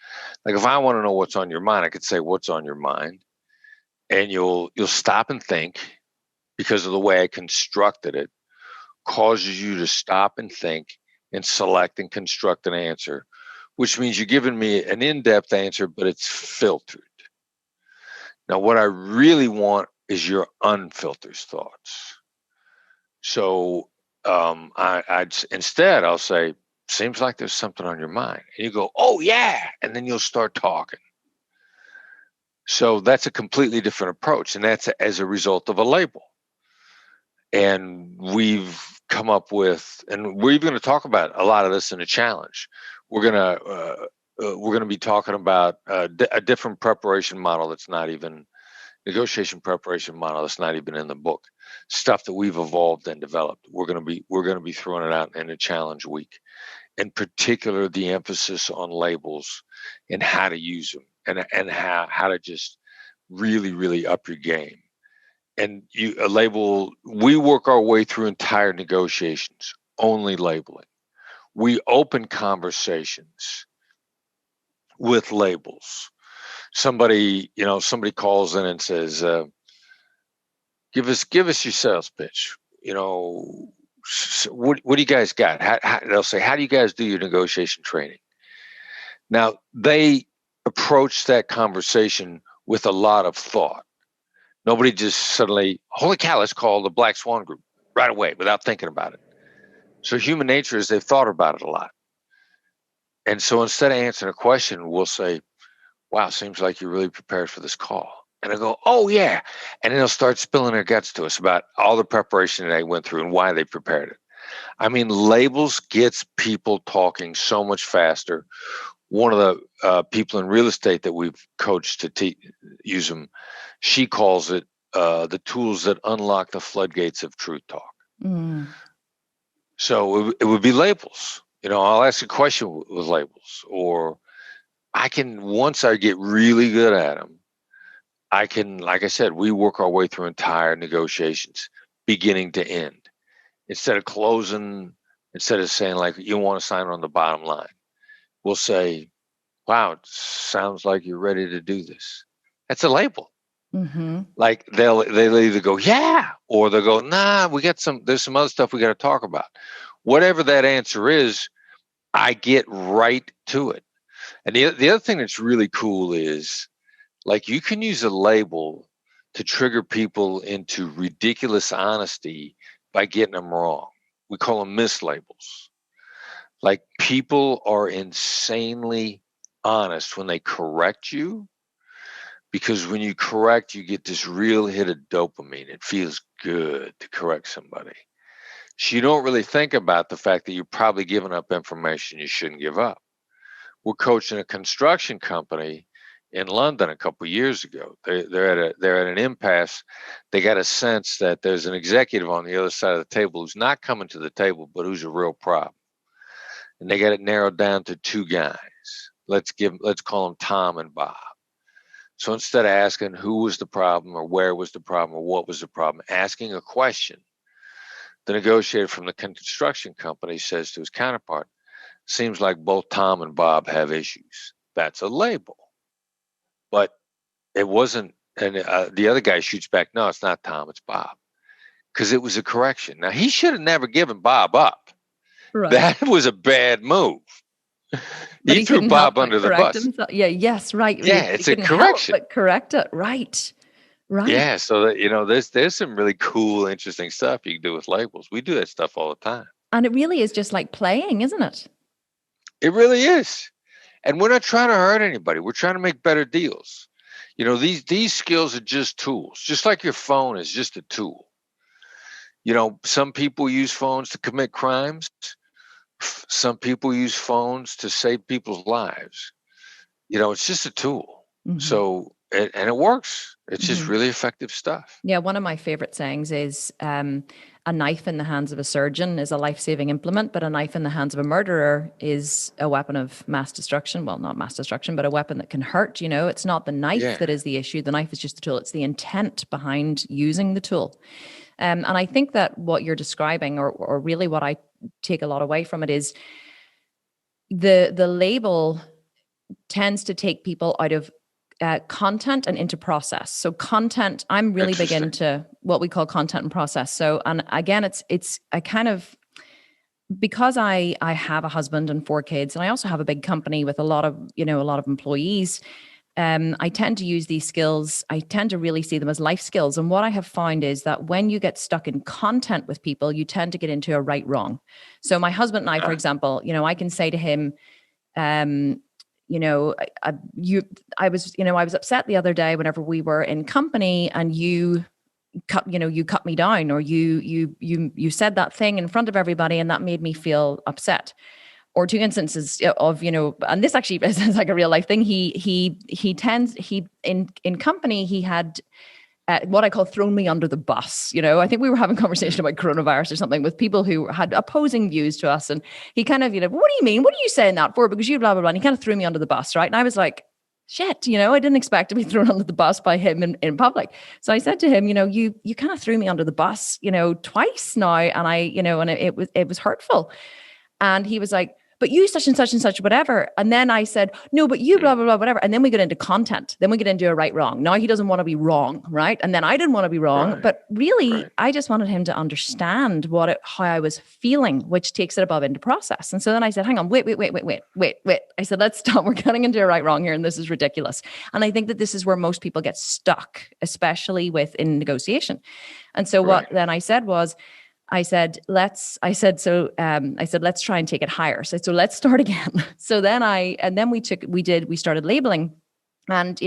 Speaker 2: Like if I want to know what's on your mind, I could say, "What's on your mind?" And you'll stop and think, because of the way I constructed it, causes you to stop and think and select and construct an answer, which means you're giving me an in-depth answer, but it's filtered. Now, what I really want is your unfiltered thoughts. So instead, I'll say, seems like there's something on your mind. And you go, oh, yeah. And then you'll start talking. So that's a completely different approach. And that's as a result of a label. And we've come up with, and we're even going to talk about a lot of this in a challenge. We're going to be talking about a different preparation model that's not even negotiation preparation model that's not even in the book. Stuff that we've evolved and developed. We're going to be throwing it out in a challenge week. In particular, the emphasis on labels and how to use them and how to just really, really up your game. And a label, we work our way through entire negotiations, only labeling. We open conversations with labels. Somebody calls in and says, give us your sales pitch. What do you guys got? They'll say, how do you guys do your negotiation training? Now, they approach that conversation with a lot of thought. Nobody just suddenly, holy cow, let's call the Black Swan Group right away without thinking about it. So human nature is they've thought about it a lot. And so instead of answering a question, we'll say, wow, seems like you're really prepared for this call. And I go, oh, yeah. And then they'll start spilling their guts to us about all the preparation that they went through and why they prepared it. I mean, labels gets people talking so much faster. One of the people in real estate that we've coached to use them, she calls it the tools that unlock the floodgates of truth talk. Mm. So it would be labels. I'll ask a question with labels, or once I get really good at them, I can, like I said, we work our way through entire negotiations, beginning to end. Instead of saying like, you want to sign on the bottom line, we'll say, wow, it sounds like you're ready to do this. That's a label. Mm-hmm. Like they'll either go, yeah, or they'll go, nah, there's some other stuff we got to talk about. Whatever that answer is, I get right to it. And the other thing that's really cool is, like, you can use a label to trigger people into ridiculous honesty by getting them wrong. We call them mislabels. Like, people are insanely honest when they correct you, because when you correct, you get this real hit of dopamine. It feels good to correct somebody. So you don't really think about the fact that you're probably giving up information you shouldn't give up. We're coaching a construction company in London a couple of years ago. They're at an impasse. They got a sense that there's an executive on the other side of the table who's not coming to the table, but who's a real problem. And they got it narrowed down to two guys. Let's call them Tom and Bob. So instead of asking who was the problem or where was the problem or what was the problem, asking a question, the negotiator from the construction company says to his counterpart, seems like both Tom and Bob have issues. That's a label. But it wasn't, and the other guy shoots back, no, it's not Tom, it's Bob. Because it was a correction. Now, he should have never given Bob up. Right. That was a bad move. He threw Bob under the bus. Himself.
Speaker 3: Yeah, yes, right.
Speaker 2: Yeah, it's a correction.
Speaker 3: But correct it, right.
Speaker 2: Yeah, so that, there's some really cool, interesting stuff you can do with labels. We do that stuff all the time.
Speaker 3: And it really is just like playing, isn't it?
Speaker 2: It really is. And we're not trying to hurt anybody. We're trying to make better deals. These skills are just tools, just like your phone is just a tool. Some people use phones to commit crimes. Some people use phones to save people's lives. It's just a tool.
Speaker 3: Mm-hmm.
Speaker 2: So, and it works. It's just really effective stuff.
Speaker 3: Yeah. One of my favorite sayings is a knife in the hands of a surgeon is a life-saving implement, but a knife in the hands of a murderer is a weapon of mass destruction. Well, not mass destruction, but a weapon that can hurt. It's not the knife that is the issue. The knife is just a tool. It's the intent behind using the tool. And I think that what you're describing, or really what I take a lot away from it, is the label tends to take people out of content and into process. So content, I'm really big into what we call content and process. So, and again, it's I kind of, because I have a husband and 4 kids, and I also have a big company with a lot of employees. I tend to use these skills. I tend to really see them as life skills. And what I have found is that when you get stuck in content with people, you tend to get into a right wrong. So my husband and I, for example, I can say to him, I was upset the other day whenever we were in company and you cut me down, or you said that thing in front of everybody and that made me feel upset. Or 2 instances of, and this actually is like a real life thing. In company, he had what I call thrown me under the bus. I think we were having a conversation about coronavirus or something with people who had opposing views to us. And he kind of, what do you mean? What are you saying that for? Because you blah, blah, blah. And he kind of threw me under the bus, right? And I was like, shit, I didn't expect to be thrown under the bus by him in public. So I said to him, you kind of threw me under the bus, twice now. And it was hurtful. And he was like, but you such and such and such, whatever. And then I said, no, but you blah, blah, blah, whatever. And then we get into content. Then we get into a right, wrong. Now he doesn't want to be wrong, right? And then I didn't want to be wrong. Right. But really, right. I just wanted him to understand how I was feeling, which takes it above into process. And so then I said, hang on, wait. I said, let's stop. We're getting into a right, wrong here. And this is ridiculous. And I think that this is where most people get stuck, especially in negotiation. And so what then I said was, let's try and take it higher. So let's start again. So then we started labeling, and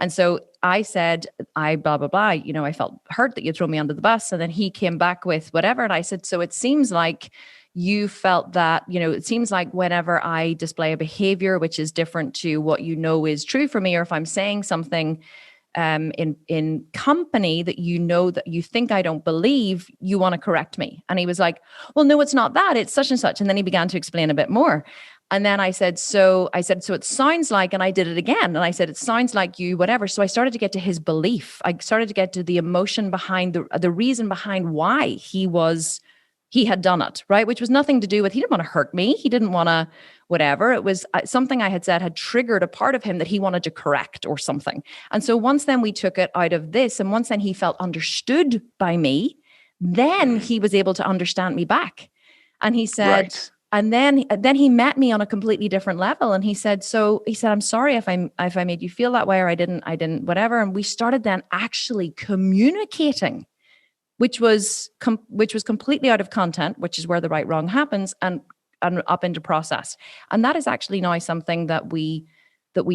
Speaker 3: so I said, blah, blah, blah, I felt hurt that you throw me under the bus. And then he came back with whatever. And I said, so it seems like you felt that, it seems like whenever I display a behavior, which is different to what is true for me, or if I'm saying something in company that that you think I don't believe, you want to correct me. And he was like, well, no, it's not that, it's such and such. And then he began to explain a bit more. And then I said, so it sounds like, and I did it again. And I said, it sounds like you, whatever. So I started to get to his belief. I started to get to the emotion behind the reason behind why he had done it, right? Which was nothing to do with, he didn't want to hurt me. He didn't want to, whatever. It was something I had said had triggered a part of him that he wanted to correct or something. And so once then we took it out of this, and once then he felt understood by me, then he was able to understand me back. And he said, and then he met me on a completely different level. And he said, I'm sorry if I made you feel that way, or I didn't, whatever. And we started then actually communicating, which was completely out of content, which is where the right wrong happens, and up into process. And that is actually now something that we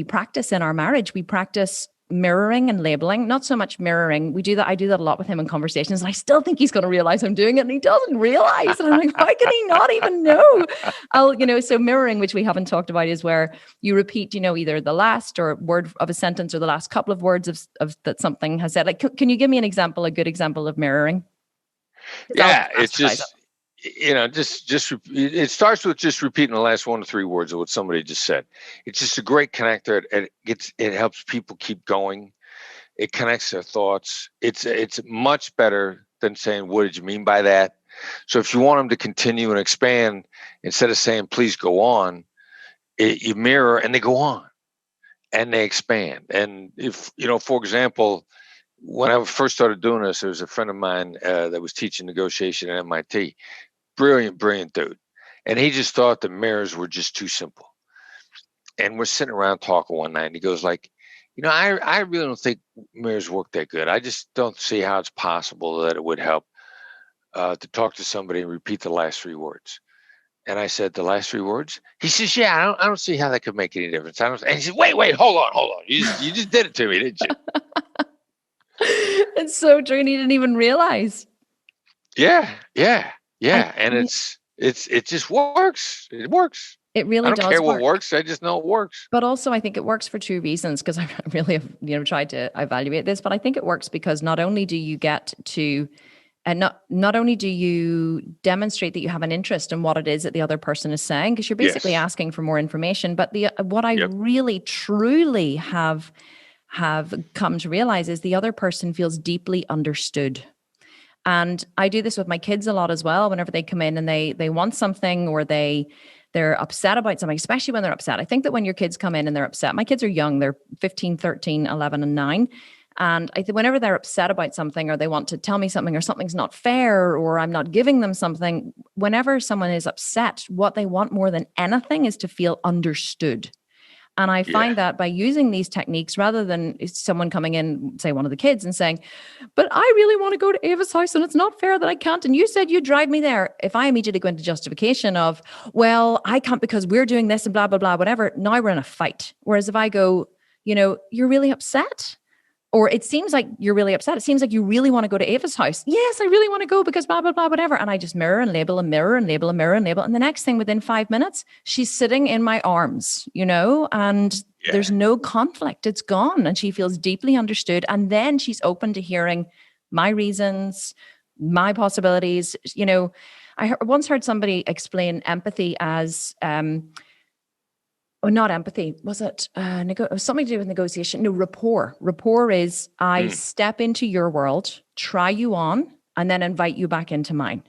Speaker 3: practice in our marriage. We practice mirroring and labeling, not so much mirroring. We do that. I do that a lot with him in conversations, and I still think he's going to realize I'm doing it, and he doesn't realize. And I'm like, why can he not even know? So mirroring, which we haven't talked about, is where you repeat, either the last or word of a sentence or the last couple of words of that something has said. Like, can you give me a good example of mirroring?
Speaker 2: Yeah, it's just, it starts with just repeating the last 1 to 3 words of what somebody just said. It's just a great connector. It helps people keep going. It connects their thoughts. It's much better than saying, what did you mean by that? So if you want them to continue and expand, instead of saying, please go on, you mirror and they go on and they expand. And if, for example, when I first started doing this, there was a friend of mine that was teaching negotiation at MIT. Brilliant dude. And he just thought the mirrors were just too simple. And we're sitting around talking one night, and he goes like, I really don't think mirrors work that good. I just don't see how it's possible that it would help to talk to somebody and repeat the last 3 words. And I said, the last three words? He says, yeah, I don't see how that could make any difference. I don't. And he said, wait, hold on. You just did it to me, didn't you?
Speaker 3: It's so true. And he didn't even realize.
Speaker 2: Yeah. And it just works. It works.
Speaker 3: It really does.
Speaker 2: I don't care
Speaker 3: work.
Speaker 2: what works. I just know it works.
Speaker 3: But also, I think it works for two reasons, because I really have, tried to evaluate this. But I think it works because not only do you get to, and not only do you demonstrate that you have an interest in what it is that the other person is saying, because you're basically asking for more information. But what I really truly have come to realize is the other person feels deeply understood. And I do this with my kids a lot as well. Whenever they come in and they want something, or they're upset about something, especially when they're upset. I think that when your kids come in and they're upset, my kids are young, they're 15, 13, 11, and 9. And I think whenever they're upset about something, or they want to tell me something, or something's not fair, or I'm not giving them something, whenever someone is upset, what they want more than anything is to feel understood. And I find that by using these techniques, rather than someone coming in, say one of the kids, and saying, but I really want to go to Ava's house and it's not fair that I can't. And you said you'd drive me there. If I immediately go into justification of, well, I can't because we're doing this and blah, blah, blah, whatever. Now we're in a fight. Whereas if I go, you're really upset. Or it seems like you're really upset. It seems like you really want to go to Ava's house. Yes, I really want to go because blah, blah, blah, whatever. And I just mirror and label and mirror and label and mirror and label. And the next thing, within 5 minutes, she's sitting in my arms, and there's no conflict. It's gone. And she feels deeply understood. And then she's open to hearing my reasons, my possibilities. I once heard somebody explain empathy as, not empathy. Was it something to do with negotiation? No, rapport. Rapport is I step into your world, try you on, and then invite you back into mine.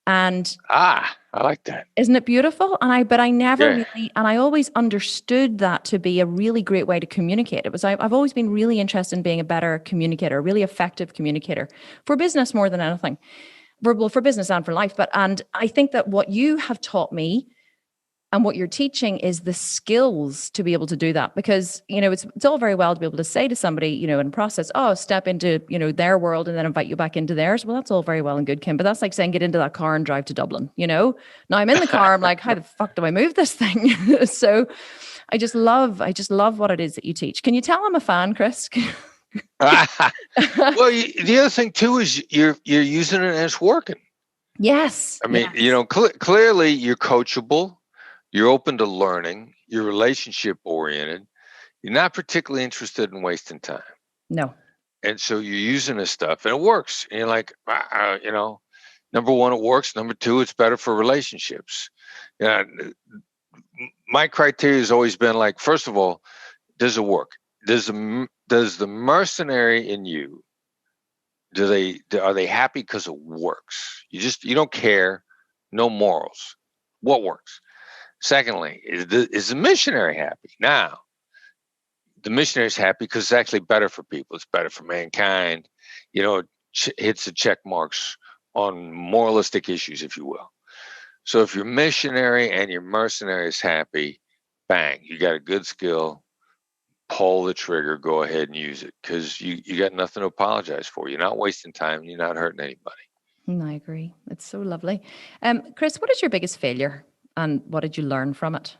Speaker 3: And
Speaker 2: I like that.
Speaker 3: Isn't it beautiful? And I never really, and I always understood that to be a really great way to communicate. It was, I've always been really interested in being a better communicator, a really effective communicator for business more than anything, for business and for life. And I think that what you have taught me and what you're teaching is the skills to be able to do that. Because, it's all very well to be able to say to somebody, in process, step into, their world and then invite you back into theirs. Well, that's all very well and good, Kim. But that's like saying, get into that car and drive to Dublin, Now I'm in the car, I'm like, how the fuck do I move this thing? So I just love what it is that you teach. Can you tell I'm a fan, Chris?
Speaker 2: Well, the other thing too is you're using it and it's working.
Speaker 3: Yes.
Speaker 2: I mean, clearly you're coachable. You're open to learning. You're relationship oriented. You're not particularly interested in wasting time.
Speaker 3: No.
Speaker 2: And so you're using this stuff and it works. And you're like, number one, it works. Number two, it's better for relationships. My criteria has always been like, first of all, does it work? Does the mercenary in you, are they happy because it works? You don't care, no morals. What works? Secondly, is the missionary happy? Now, the missionary is happy because it's actually better for people. It's better for mankind. It hits the check marks on moralistic issues, if you will. So if your missionary and your mercenary is happy, bang, you got a good skill, pull the trigger, go ahead and use it, because you got nothing to apologize for. You're not wasting time. You're not hurting anybody.
Speaker 3: I agree. It's so lovely. Chris, what is your biggest failure? And what did you learn from it?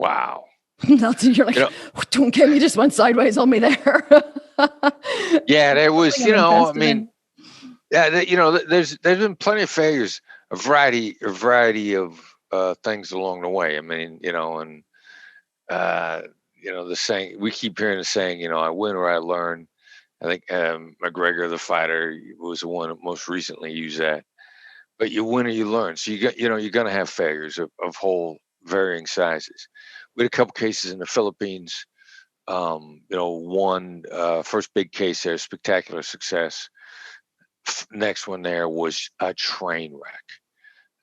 Speaker 2: Wow.
Speaker 3: You're like, don't get me, just went sideways on me there.
Speaker 2: There was, there's been plenty of failures, a variety of things along the way. I mean, the saying, we keep hearing the saying, I win or I learn. I think McGregor, the fighter, was the one that most recently used that. But you win or you learn. So you're going to have failures of whole varying sizes. We had a couple cases in the Philippines. One first big case there, spectacular success. Next one there was a train wreck,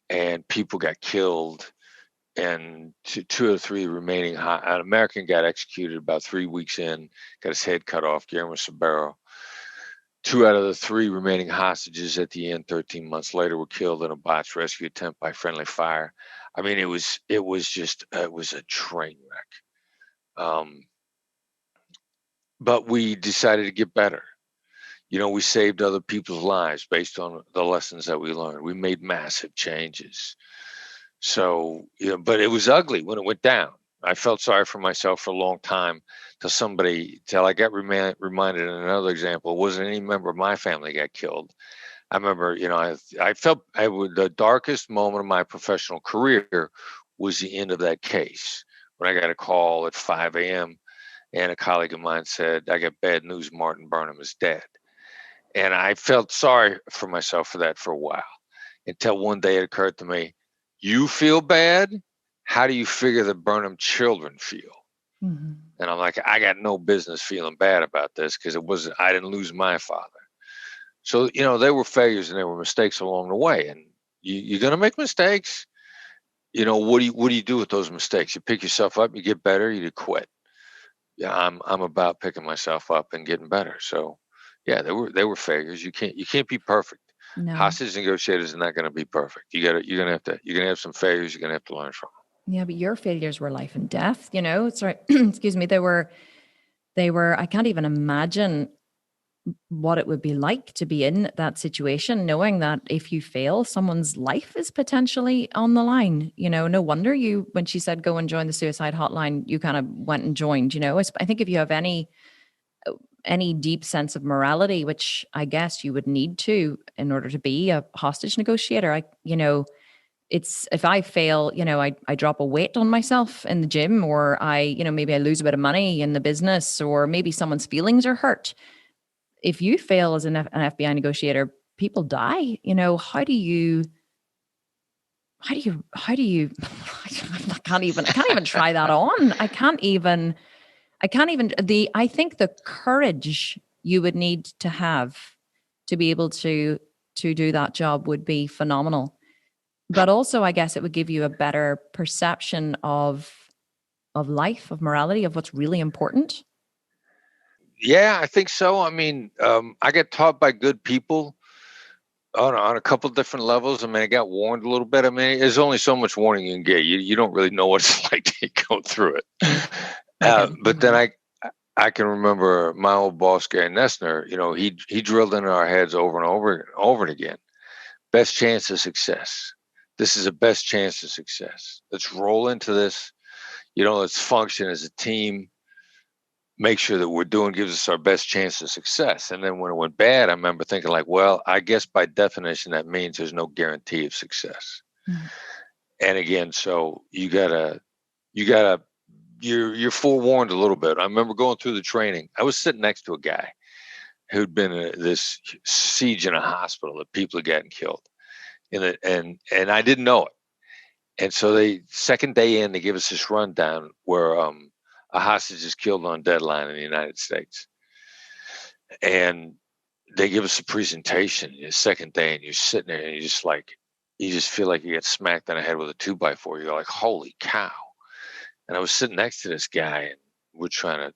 Speaker 2: and people got killed. And two or three remaining, an American got executed about 3 weeks in, got his head cut off, Guillermo Sabero. 2 out of the 3 remaining hostages at the end, 13 months later, were killed in a botched rescue attempt by friendly fire. I mean, it was a train wreck. But we decided to get better. We saved other people's lives based on the lessons that we learned. We made massive changes. So, but it was ugly when it went down. I felt sorry for myself for a long time till I got reminded in another example. It wasn't any member of my family got killed. I remember, I felt the darkest moment of my professional career was the end of that case when I got a call at 5 a.m. and a colleague of mine said, "I got bad news. Martin Burnham is dead." And I felt sorry for myself for that for a while until one day it occurred to me, you feel bad? How do you figure the Burnham children feel?
Speaker 3: Mm-hmm.
Speaker 2: And I'm like, I got no business feeling bad about this because I didn't lose my father. So, there were failures and there were mistakes along the way. And you're going to make mistakes. What do you do with those mistakes? You pick yourself up, you get better, you quit. Yeah, I'm about picking myself up and getting better. So, yeah, there were failures. You can't be perfect.
Speaker 3: No.
Speaker 2: Hostage negotiators are not going to be perfect. You're gonna have some failures. You're gonna have to learn from them.
Speaker 3: Yeah, but your failures were life and death. Sorry, excuse me. They were. I can't even imagine what it would be like to be in that situation, knowing that if you fail, someone's life is potentially on the line. No wonder when she said go and join the suicide hotline, you kind of went and joined. I think if you have any deep sense of morality, which I guess you would need to in order to be a hostage negotiator, it's if I fail, I drop a weight on myself in the gym, or maybe I lose a bit of money in the business, or maybe someone's feelings are hurt. If you fail as an FBI negotiator, people die. How do you I can't even try that on. I think the courage you would need to have to be able to do that job would be phenomenal. But also, I guess it would give you a better perception of life, of morality, of what's really important.
Speaker 2: Yeah, I think so. I mean, I got taught by good people on a couple different levels. I mean, I got warned a little bit. I mean, there's only so much warning you can get. You don't really know what it's like to go through it. But then I can remember my old boss, Gary Nessner, he drilled into our heads over and over and over again. Best chance of success. This is a best chance of success. Let's roll into this. Let's function as a team. Make sure that gives us our best chance of success. And then when it went bad, I remember thinking like, well, I guess by definition, that means there's no guarantee of success. Mm-hmm. And again, so you're forewarned a little bit. I remember going through the training. I was sitting next to a guy who'd been in this siege in a hospital that people had gotten killed. And I didn't know it. And so second day in, they give us this rundown where a hostage is killed on deadline in the United States. And they give us a presentation the second day, and you're sitting there and you just feel like you get smacked on the head with a 2x4. You're like, holy cow. And I was sitting next to this guy, and we're trying to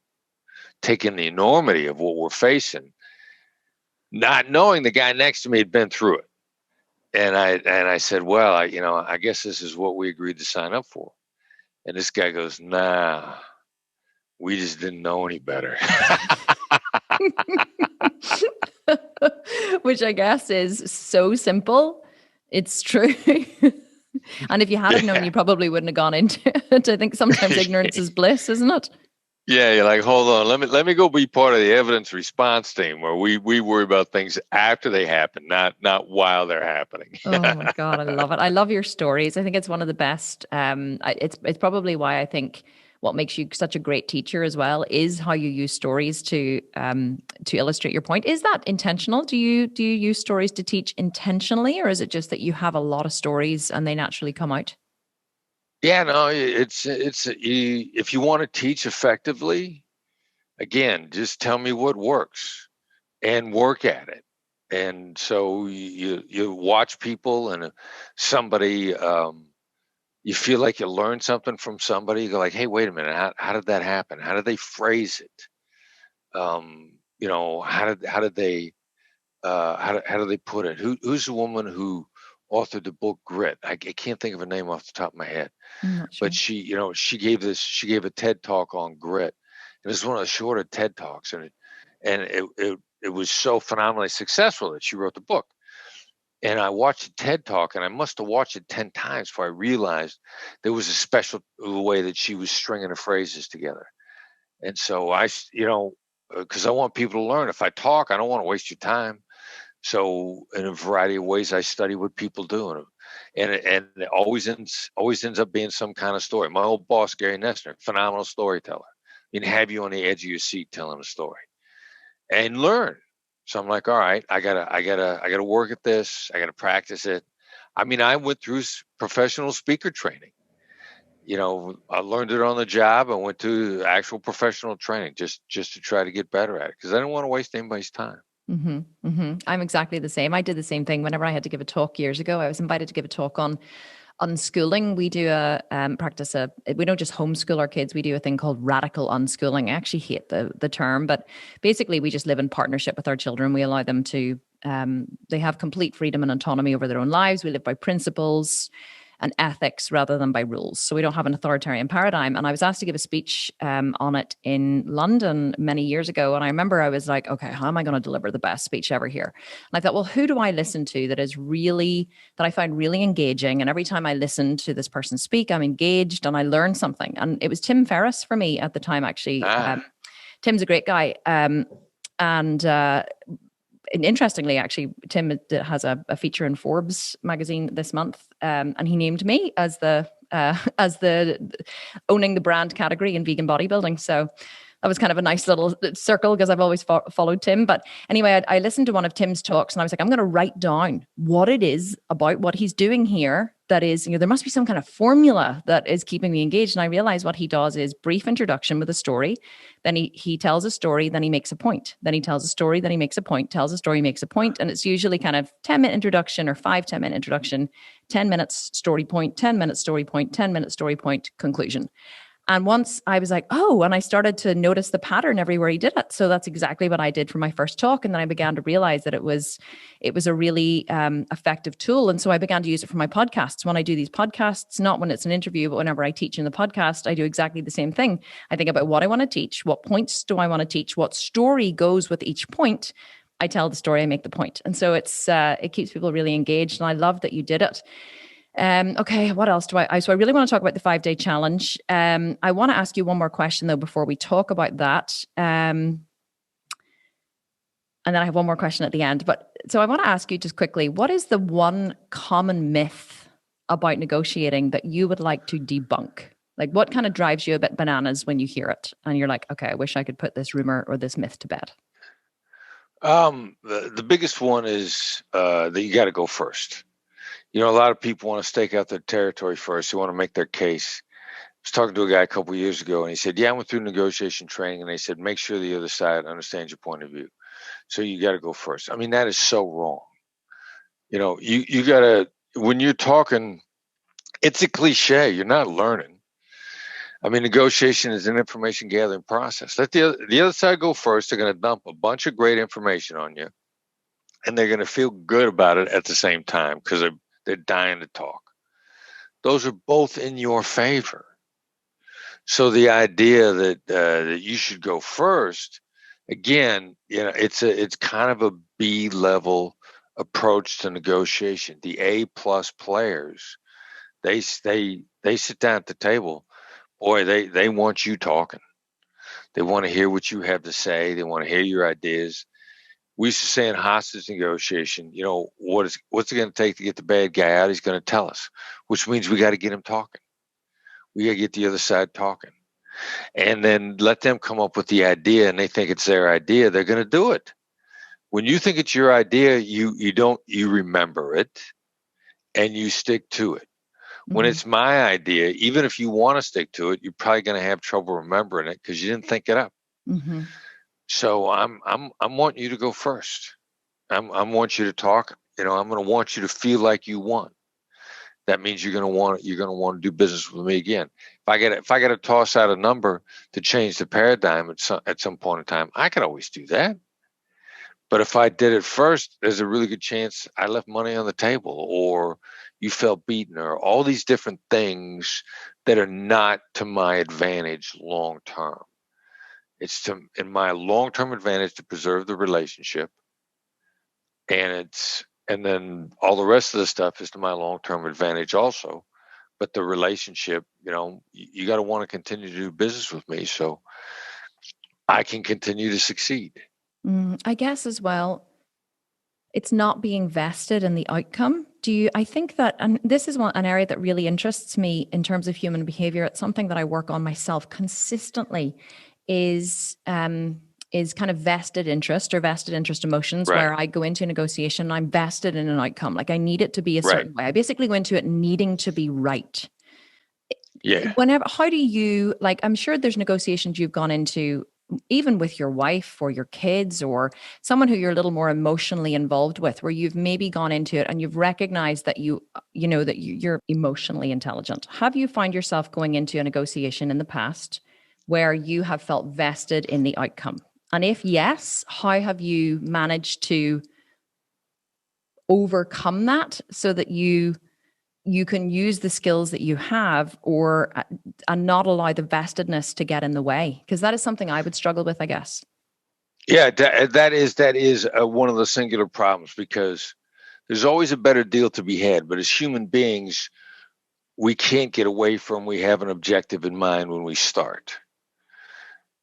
Speaker 2: take in the enormity of what we're facing, not knowing the guy next to me had been through it. And I said, well, I guess this is what we agreed to sign up for. And this guy goes, nah, we just didn't know any better.
Speaker 3: Which I guess is so simple. It's true. And if you hadn't known, you probably wouldn't have gone into it. I think sometimes ignorance is bliss, isn't it?
Speaker 2: Yeah, you're like, hold on, let me go be part of the evidence response team where we worry about things after they happen, not while they're happening.
Speaker 3: Oh my God, I love it. I love your stories. I think it's one of the best. It's probably why I think what makes you such a great teacher as well is how you use stories to illustrate your point. Is that intentional? Do you use stories to teach intentionally, or is it just that you have a lot of stories and they naturally come out?
Speaker 2: Yeah, no, if you want to teach effectively, again, just tell me what works and work at it. And so you watch people and somebody, you feel like you learn something from somebody. You go like, hey, wait a minute, how did that happen? How did they phrase it? How did they put it? Who's the woman who authored the book Grit? I can't think of her name off the top of my head.
Speaker 3: Sure.
Speaker 2: But she gave a TED talk on grit. It was one of the shorter TED talks, and it was so phenomenally successful that she wrote the book. And I watched a TED Talk, and I must have watched it 10 times before I realized there was a special way that she was stringing the phrases together. And so because I want people to learn. If I talk, I don't want to waste your time. So in a variety of ways, I study what people do, and it always ends up being some kind of story. My old boss, Gary Nessner, phenomenal storyteller. He'd have you on the edge of your seat telling a story and learn. So I'm like, all right, I gotta work at this. I gotta practice it. I mean, I went through professional speaker training. I learned it on the job. I went to actual professional training just to try to get better at it because I didn't want to waste anybody's time.
Speaker 3: I'm exactly the same. I did the same thing whenever I had to give a talk years ago. I was invited to give a talk on unschooling. We do we don't just homeschool our kids. We do a thing called radical unschooling. I actually hate the term, but basically we just live in partnership with our children. We allow them to, they have complete freedom and autonomy over their own lives. We live by principles and ethics rather than by rules. So we don't have an authoritarian paradigm. And I was asked to give a speech on it in London many years ago. And I remember I was like, okay, how am I going to deliver the best speech ever here? And I thought, well, who do I listen to that I find really engaging? And every time I listen to this person speak, I'm engaged and I learn something. And it was Tim Ferriss for me at the time, actually. Tim's a great guy. And interestingly, actually, Tim has a feature in Forbes magazine this month, and he named me as the owning the brand category in vegan bodybuilding. So that was kind of a nice little circle because I've always followed Tim. But anyway, I listened to one of Tim's talks and I was like, I'm going to write down what it is about what he's doing here. That is, there must be some kind of formula that is keeping me engaged. And I realized what he does is brief introduction with a story. Then he tells a story, then he makes a point. Then he tells a story, then he makes a point, tells a story, makes a point. And it's usually kind of 10-minute introduction or 10-minute introduction, 10 minutes story point, 10 minutes story point, 10 minutes story point, conclusion. And once I was like, oh, and I started to notice the pattern everywhere he did it. So that's exactly what I did for my first talk. And then I began to realize that it was a really effective tool. And so I began to use it for my podcasts. When I do these podcasts, not when it's an interview, but whenever I teach in the podcast, I do exactly the same thing. I think about what I want to teach, what points do I want to teach, what story goes with each point. I tell the story, I make the point. And so it keeps people really engaged. And I love that you did it. Okay, what else so I really want to talk about the 5-day challenge. I want to ask you one more question though, before we talk about that. And then I have one more question at the end, so I want to ask you just quickly, what is the one common myth about negotiating that you would like to debunk? Like what kind of drives you a bit bananas when you hear it and you're like, okay, I wish I could put this rumor or this myth to bed?
Speaker 2: The biggest one is that you got to go first. A lot of people want to stake out their territory first. They want to make their case. I was talking to a guy a couple of years ago, and he said, yeah, I went through negotiation training, and they said, make sure the other side understands your point of view. So you got to go first. I mean, that is so wrong. You got to, when you're talking, it's a cliche. You're not learning. I mean, negotiation is an information gathering process. Let the other side go first. They're going to dump a bunch of great information on you, and they're going to feel good about it at the same time because they're dying to talk. Those are both in your favor. So the idea that you should go first, again, it's kind of a B-level approach to negotiation. The A+ players, they sit down at the table. Boy, they want you talking. They want to hear what you have to say. They want to hear your ideas. We used to say in hostage negotiation, what's it going to take to get the bad guy out? He's going to tell us, which means we got to get him talking. We got to get the other side talking, and then let them come up with the idea. And they think it's their idea. They're going to do it. When you think it's your idea, you remember it, and you stick to it. Mm-hmm. When it's my idea, even if you want to stick to it, you're probably going to have trouble remembering it because you didn't think it up. Mm-hmm. So I'm wanting you to go first. I want you to talk. I'm going to want you to feel like you won. That means you're going to want to do business with me again. If I got to toss out a number to change the paradigm at some point in time, I could always do that. But if I did it first, there's a really good chance I left money on the table, or you felt beaten, or all these different things that are not to my advantage long term. It's in my long-term advantage to preserve the relationship, and it's And then all the rest of the stuff is to my long-term advantage also. But the relationship, you got to want to continue to do business with me so I can continue to succeed.
Speaker 3: I guess as well, it's not being vested in the outcome. I think that, and this is an area that really interests me in terms of human behavior. It's something that I work on myself consistently is kind of vested interest or vested interest emotions,
Speaker 2: Right.
Speaker 3: where I go into a negotiation and I'm vested in an outcome. Like I need it to be a certain way. I basically go into it needing to be right.
Speaker 2: Yeah.
Speaker 3: How do you, like, I'm sure there's negotiations you've gone into even with your wife or your kids or someone who you're a little more emotionally involved with, where you've maybe gone into it and you've recognized that you're emotionally intelligent. Have you found yourself going into a negotiation in the past where you have felt vested in the outcome? And if yes, how have you managed to overcome that so that you can use the skills that you have and not allow the vestedness to get in the way? Because that is something I would struggle with, I guess.
Speaker 2: Yeah, that is one of the singular problems, because there's always a better deal to be had. But as human beings, we can't get away from, we have an objective in mind when we start.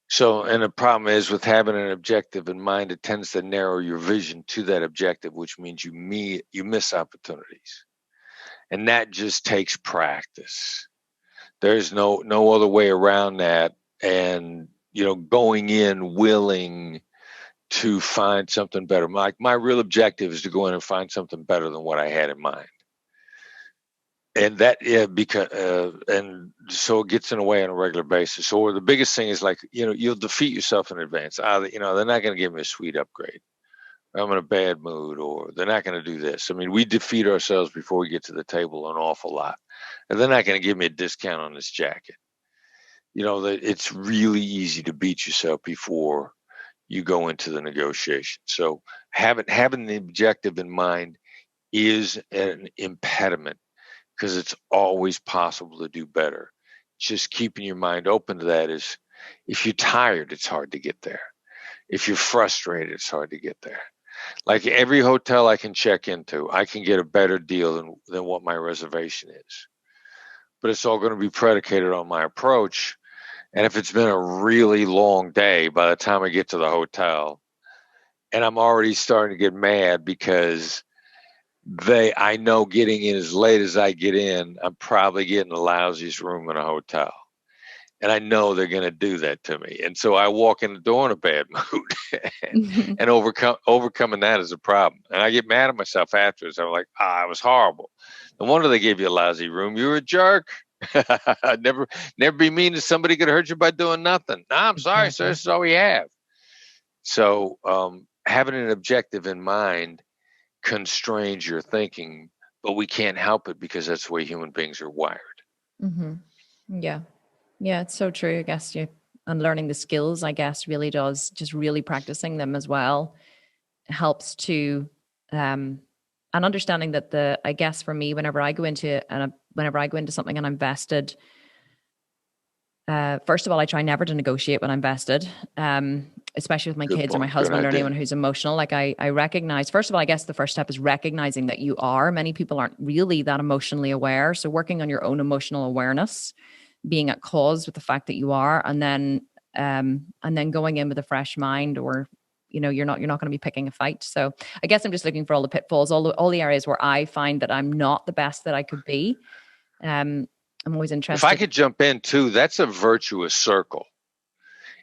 Speaker 2: So, and the problem is with having an objective in mind, it tends to narrow your vision to that objective, which means you miss opportunities. And that just takes practice. There's no other way around that. And, going in willing to find something better. My real objective is to go in and find something better than what I had in mind. And that, and so it gets in the way on a regular basis. Or the biggest thing is, like, you'll defeat yourself in advance. They're not going to give me a sweet upgrade. I'm in a bad mood, or they're not going to do this. I mean, we defeat ourselves before we get to the table an awful lot. And they're not going to give me a discount on this jacket. It's really easy to beat yourself before you go into the negotiation. So having the objective in mind is an impediment, because it's always possible to do better. Just keeping your mind open to that is, if you're tired, it's hard to get there. If you're frustrated, it's hard to get there. Like every hotel I can check into, I can get a better deal than what my reservation is. But it's all going to be predicated on my approach. And if it's been a really long day by the time I get to the hotel, and I'm already starting to get mad because I know getting in as late as I get in, I'm probably getting the lousiest room in a hotel. And I know they're going to do that to me. And so I walk in the door in a bad mood. And overcoming that is a problem. And I get mad at myself afterwards. I'm like, it was horrible. No wonder they gave you a lousy room. You were a jerk. Never be mean to somebody could hurt you by doing nothing. No, I'm sorry, sir. This is all we have. So having an objective in mind constrains your thinking, but we can't help it because that's the way human beings are wired.
Speaker 3: Mm-hmm. Yeah, it's so true. I guess and learning the skills, I guess, really does, just really practicing them as well helps to, and understanding that I guess for me, whenever I go into something and I'm vested, first of all, I try never to negotiate when I'm vested, especially with my kids or my husband or anyone who's emotional. Like I recognize, first of all, I guess the first step is recognizing that you are. Many people aren't really that emotionally aware. So working on your own emotional awareness, being at cause with the fact that you are, and then going in with a fresh mind, or you're not going to be picking a fight. So I guess I'm just looking for all the pitfalls, all the areas where I find that I'm not the best that I could be. I'm always interested.
Speaker 2: If I could jump in too, that's a virtuous circle.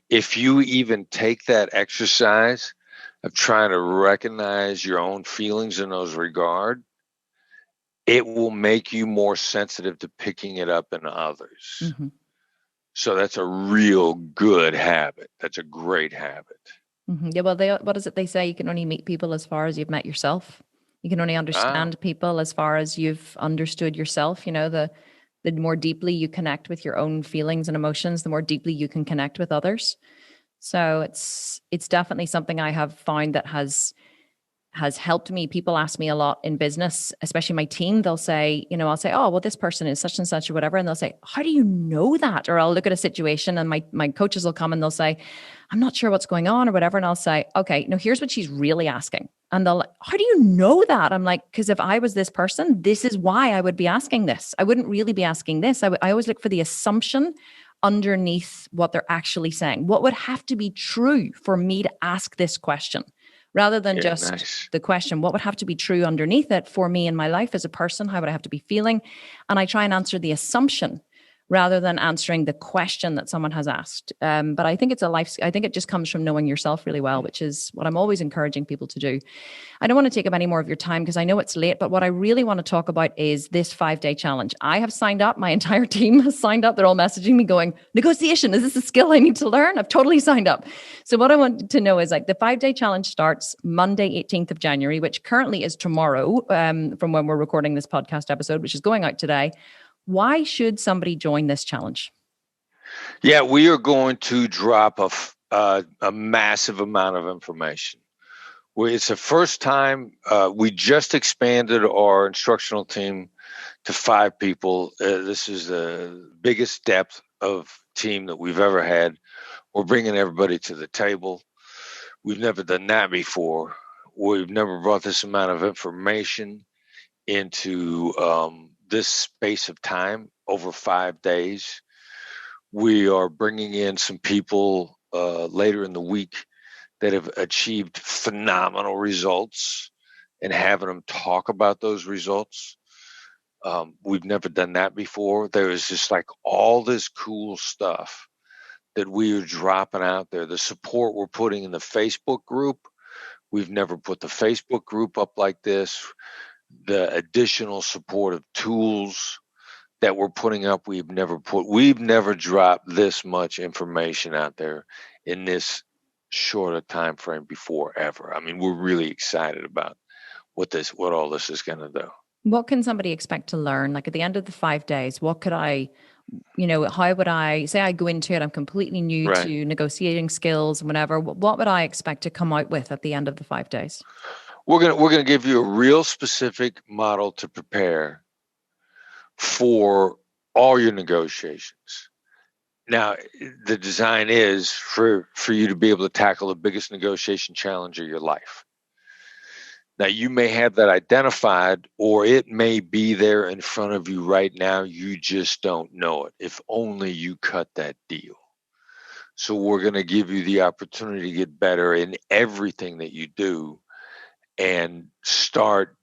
Speaker 2: If you even take that exercise of trying to recognize your own feelings in those regard, it will make you more sensitive to picking it up in others. Mm-hmm. So that's a real good habit. That's a great habit.
Speaker 3: Mm-hmm. Yeah. Well, what is it they say? You can only meet people as far as you've met yourself. You can only understand people as far as you've understood yourself. The more deeply you connect with your own feelings and emotions, the more deeply you can connect with others. So it's definitely something I have found that has has helped me. People ask me a lot in business, especially my team. They'll say, I'll say, oh, well, this person is such and such or whatever. And they'll say, how do you know that? Or I'll look at a situation and my coaches will come and they'll say, I'm not sure what's going on or whatever. And I'll say, okay, no, here's what she's really asking. And they'll like, how do you know that? I'm like, because if I was this person, this is why I would be asking this. I wouldn't really be asking this. I always look for the assumption underneath what they're actually saying. What would have to be true for me to ask this question? Rather than just the question, what would have to be true underneath it for me in my life as a person? How would I have to be feeling? And I try and answer the assumption rather than answering the question that someone has asked. But I think I think it just comes from knowing yourself really well, which is what I'm always encouraging people to do. I don't want to take up any more of your time because I know it's late, but what I really want to talk about is this 5-day challenge. I have signed up. My entire team has signed up. They're all messaging me going, negotiation, is this a skill I need to learn? I've totally signed up. So what I want to know is like the 5-day challenge starts Monday, 18th of January, which currently is tomorrow from when we're recording this podcast episode, which is going out today. Why should somebody join this challenge?
Speaker 2: Yeah, we are going to drop a massive amount of information. It's the first time we just expanded our instructional team to 5 people. This is the biggest depth of team that we've ever had. We're bringing everybody to the table. We've never done that before. We've never brought this amount of information into this space of time over 5 days. We are bringing in some people later in the week that have achieved phenomenal results and having them talk about those results. We've never done that before. There is just like all this cool stuff that we are dropping out there. The support we're putting in the Facebook group, we've never put the Facebook group up like this. The additional supportive tools that we're putting up, we've never dropped this much information out there in this short a time frame before ever. I mean, we're really excited about what all this is going to do.
Speaker 3: What can somebody expect to learn? Like at the end of the 5 days, what could how would I say I go into it? I'm completely new to negotiating skills and whatever. What would I expect to come out with at the end of the 5 days?
Speaker 2: We're gonna give you a real specific model to prepare for all your negotiations. Now, the design is for you to be able to tackle the biggest negotiation challenge of your life. Now, you may have that identified, or it may be there in front of you right now. You just don't know it. If only you cut that deal. So we're going to give you the opportunity to get better in everything that you do and start.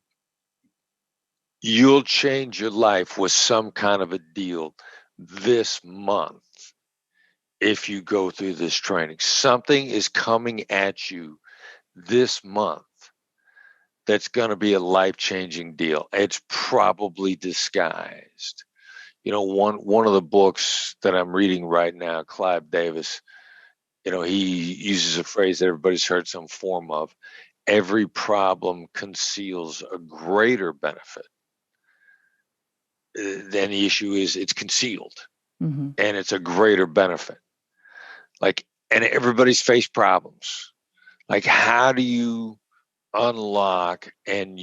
Speaker 2: You'll change your life with some kind of a deal this month if you go through this training. Something is coming at you this month that's going to be a life-changing deal. It's probably disguised. One of the books that I'm reading right now, Clive Davis, he uses a phrase that everybody's heard some form of. Every problem conceals a greater benefit. Then the issue is it's concealed, and it's a greater benefit. And everybody's faced problems. Like, how do you unlock and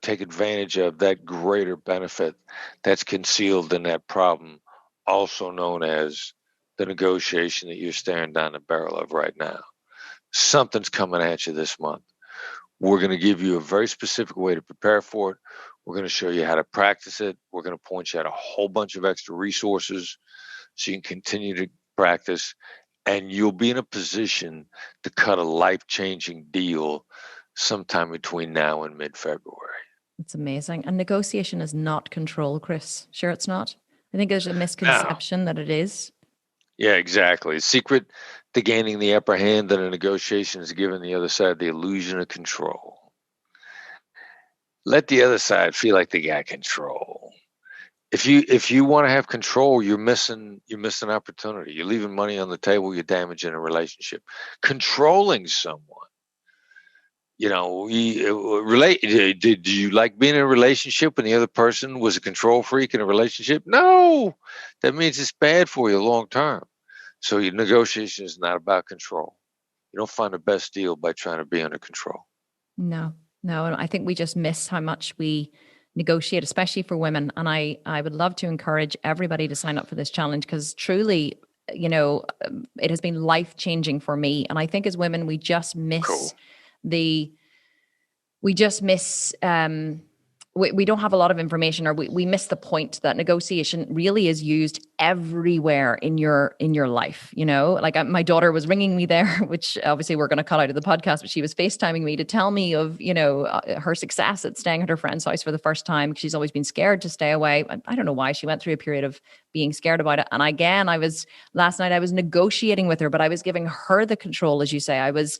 Speaker 2: take advantage of that greater benefit that's concealed in that problem, also known as the negotiation that you're staring down the barrel of right now? Something's coming at you this month. We're going to give you a very specific way to prepare for it. We're going to show you how to practice it. We're going to point you at a whole bunch of extra resources so you can continue to practice, and you'll be in a position to cut a life-changing deal sometime between now and mid-February.
Speaker 3: It's amazing. And negotiation is not control, Chris. Sure it's not? I think there's a misconception that it is.
Speaker 2: Yeah, exactly. The secret to gaining the upper hand in a negotiation is giving the other side the illusion of control. Let the other side feel like they got control. If you want to have control, you're missing opportunity. You're leaving money on the table. You're damaging a relationship. Controlling someone. Did you like being in a relationship when the other person was a control freak in a relationship? No, that means it's bad for you long term. So your negotiation is not about control. You don't find the best deal by trying to be under control.
Speaker 3: No, No, and I think we just miss how much we negotiate, especially for women. And I would love to encourage everybody to sign up for this challenge because truly, it has been life changing for me. And I think as women, we just miss
Speaker 2: Cool.
Speaker 3: the, we just miss, we don't have a lot of information, or we miss the point that negotiation really is used everywhere in your life. Like my daughter was ringing me there, which obviously we're going to cut out of the podcast, but she was FaceTiming me to tell me of her success at staying at her friend's house for the first time. She's always been scared to stay away. I don't know why. She went through a period of being scared about it. And again, last night I was negotiating with her, but I was giving her the control, as you say. I was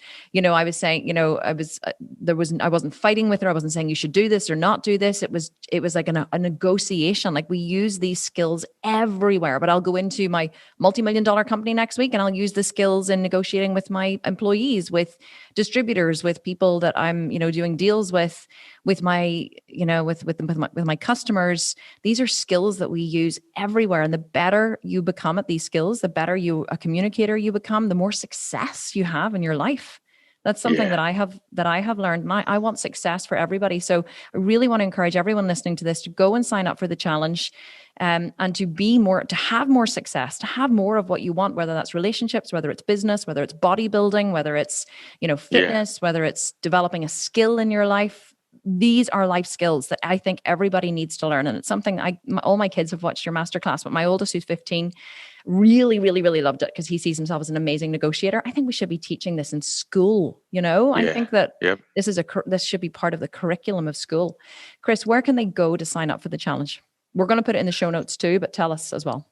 Speaker 3: saying, I wasn't fighting with her. I wasn't saying you should do this or not do this. It was like a negotiation. Like we use these skills everywhere, but I'll go into my multi-million-dollar company next week and I'll use the skills in negotiating with my employees, with distributors, with people that I'm, doing deals with my, with my customers. These are skills that we use everywhere. And the better you become at these skills, the better a communicator you become, the more success you have in your life. That's something that I have learned. And I want success for everybody. So I really want to encourage everyone listening to this to go and sign up for the challenge, and to have more success, to have more of what you want, whether that's relationships, whether it's business, whether it's bodybuilding, whether it's, fitness, whether it's developing a skill in your life. These are life skills that I think everybody needs to learn. And it's something all my kids have watched your masterclass, but my oldest, who's 15, really, really, really loved it because he sees himself as an amazing negotiator. I think we should be teaching this in school. I think that this should be part of the curriculum of school. Chris, where can they go to sign up for the challenge? We're going to put it in the show notes too, but tell us as well.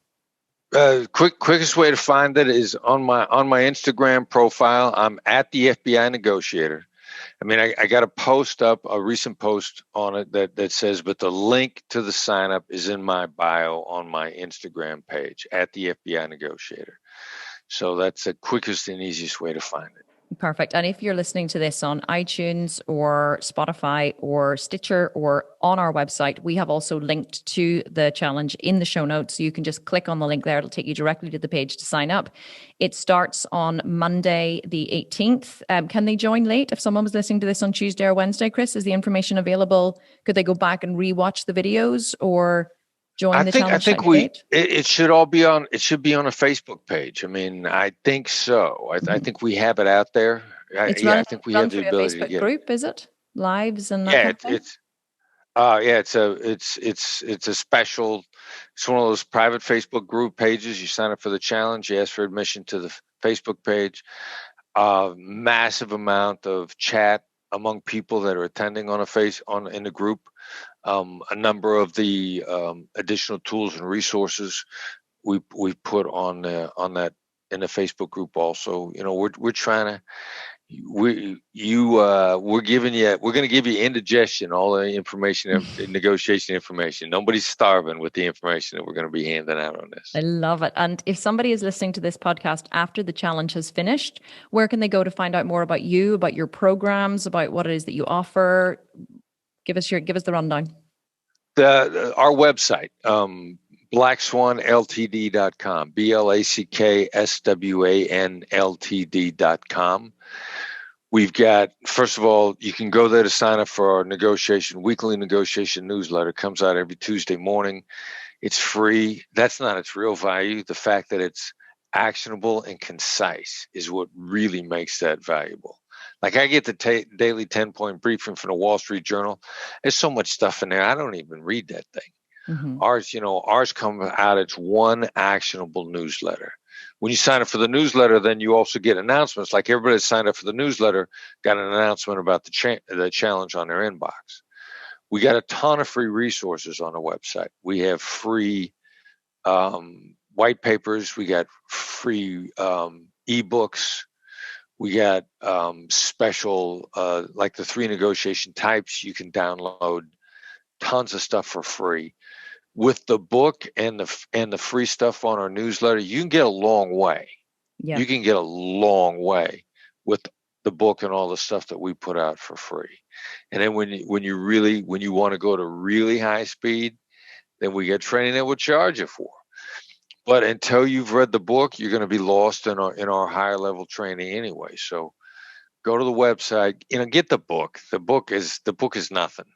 Speaker 2: Quickest way to find it is on my Instagram profile. I'm at the FBI Negotiator. I mean, I got a recent post on it that says, but the link to the sign up is in my bio on my Instagram page at the FBI Negotiator. So that's the quickest and easiest way to find it.
Speaker 3: Perfect. And if you're listening to this on iTunes or Spotify or Stitcher or on our website, we have also linked to the challenge in the show notes. So you can just click on the link there. It'll take you directly to the page to sign up. It starts on Monday, the 18th. Can they join late? If someone was listening to this on Tuesday or Wednesday, Chris, is the information available? Could they go back and rewatch the videos or join the challenge?
Speaker 2: I think it should be on a Facebook page. I mean, I think so. I think we have it out there. I think we have the ability to get
Speaker 3: group, is it? Lives and that kind of
Speaker 2: it's a special. It's one of those private Facebook group pages. You sign up for the challenge. You ask for admission to the Facebook page. Massive amount of chat among people that are attending in the group. A number of the additional tools and resources we put on that in the Facebook group also. We're trying to we're going to give you indigestion, all the information, negotiation information. Nobody's starving with the information that we're going to be handing out on this.
Speaker 3: I love it. And if somebody is listening to this podcast after the challenge has finished, where can they go to find out more about you, about your programs, about what it is that you offer? Give us the rundown.
Speaker 2: Our website, blackswanltd.com, BLACKSWANLTD.com. We've got, first of all, you can go there to sign up for our weekly negotiation newsletter. It comes out every Tuesday morning. It's free. That's not its real value. The fact that it's actionable and concise is what really makes that valuable. Like I get the daily 10-point briefing from the Wall Street Journal. There's so much stuff in there. I don't even read that thing. Mm-hmm. Ours come out. It's one actionable newsletter. When you sign up for the newsletter, then you also get announcements. Like everybody that signed up for the newsletter got an announcement about the challenge on their inbox. We got a ton of free resources on the website. We have free white papers. We got free ebooks. We got special, like the 3 negotiation types. You can download tons of stuff for free. With the book and the free stuff on our newsletter, you can get a long way. Yeah. You can get a long way with the book and all the stuff that we put out for free. And then when you want to go to really high speed, then we get training that we'll charge you for. But until you've read the book, you're going to be lost in our higher level training anyway. So go to the website, get the book. The book is nothing,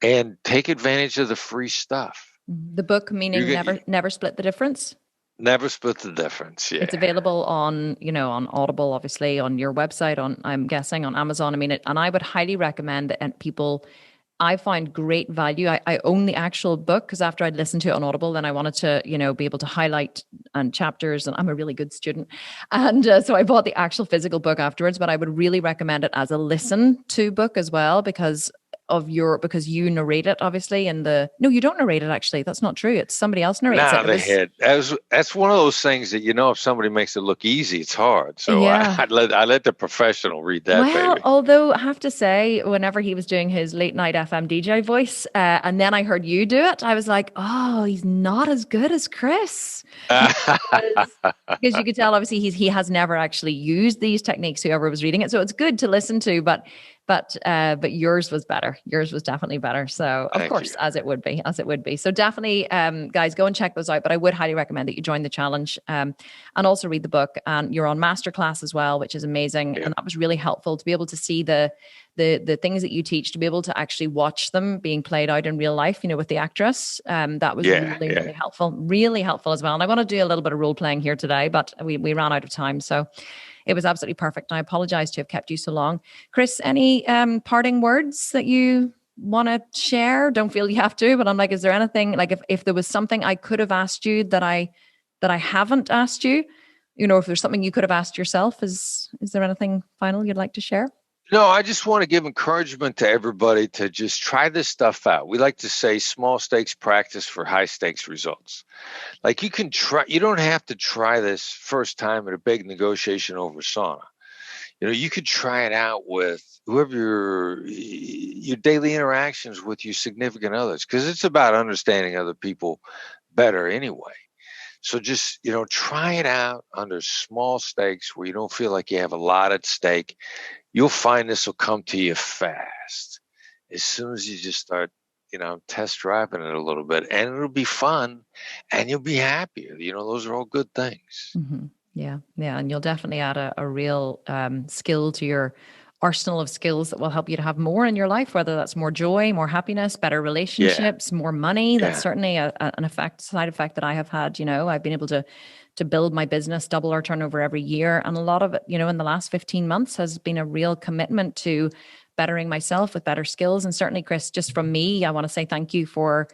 Speaker 2: and take advantage of the free stuff.
Speaker 3: The book meaning never split the difference.
Speaker 2: Never split the difference. Yeah,
Speaker 3: it's available on on Audible, obviously, on your website, I'm guessing on Amazon. I mean, and I would highly recommend that people. I find great value. I own the actual book because after I'd listened to it on Audible, then I wanted to, be able to highlight and chapters, and I'm a really good student. And so I bought the actual physical book afterwards, but I would really recommend it as a listen to book as well because you narrate it, obviously. No, you don't narrate it, actually. That's not true. It's somebody else narrates it.
Speaker 2: That's one of those things that, if somebody makes it look easy, it's hard. So
Speaker 3: yeah.
Speaker 2: I let the professional read that, baby.
Speaker 3: Although I have to say, whenever he was doing his late night FM DJ voice, and then I heard you do it, I was like, oh, he's not as good as Chris. Because you could tell, obviously, he has never actually used these techniques, whoever was reading it. So it's good to listen to, but yours was better. Yours was definitely better. So of course, as it would be. So definitely, guys, go and check those out. But I would highly recommend that you join the challenge, and also read the book. And you're on masterclass as well, which is amazing. Yeah. And that was really helpful to be able to see the things that you teach, to be able to actually watch them being played out in real life, with the actress. That was really helpful as well. And I want to do a little bit of role playing here today, but we ran out of time. So it was absolutely perfect. And I apologize to have kept you so long. Chris, any parting words that you want to share? Don't feel you have to, but I'm like, is there anything, like if there was something I could have asked you that I haven't asked you, if there's something you could have asked yourself, is there anything final you'd like to share?
Speaker 2: No, I just want to give encouragement to everybody to just try this stuff out. We like to say small stakes practice for high stakes results. Like you don't have to try this first time at a big negotiation over sauna. You could try it out with whoever your daily interactions with your significant others, because it's about understanding other people better anyway. So just, try it out under small stakes where you don't feel like you have a lot at stake. You'll find this will come to you fast as soon as you just start, test driving it a little bit, and it'll be fun and you'll be happier. Those are all good things.
Speaker 3: Mm-hmm. Yeah. Yeah. And you'll definitely add a real skill to your arsenal of skills that will help you to have more in your life, whether that's more joy, more happiness, better relationships, more money. That's certainly an side effect that I have had. I've been able to build my business, double our turnover every year. And a lot of it, in the last 15 months has been a real commitment to bettering myself with better skills. And certainly, Chris, just from me, I want to say thank you for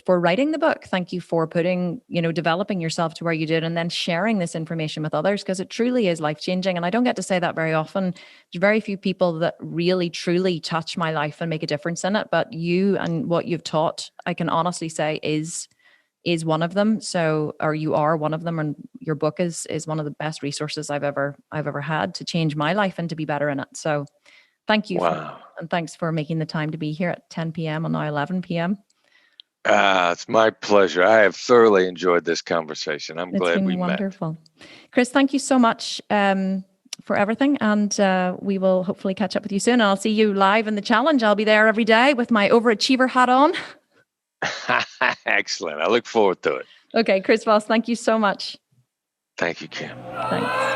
Speaker 3: writing the book. Thank you for putting, developing yourself to where you did, and then sharing this information with others, because it truly is life-changing. And I don't get to say that very often. There's very few people that really, truly touch my life and make a difference in it. But you and what you've taught, I can honestly say is one of them. So, or you are one of them, and your book is one of the best resources I've ever had to change my life and to be better in it. So thank you. And thanks for making the time to be here at 10 p.m. and now 11 p.m.
Speaker 2: It's my pleasure. I have thoroughly enjoyed this conversation. I'm glad we met.
Speaker 3: Wonderful. Chris, thank you so much for everything. And we will hopefully catch up with you soon. And I'll see you live in the challenge. I'll be there every day with my overachiever hat on.
Speaker 2: Excellent. I look forward to it.
Speaker 3: Okay, Chris Voss, thank you so much.
Speaker 2: Thank you, Kim.
Speaker 3: Thanks.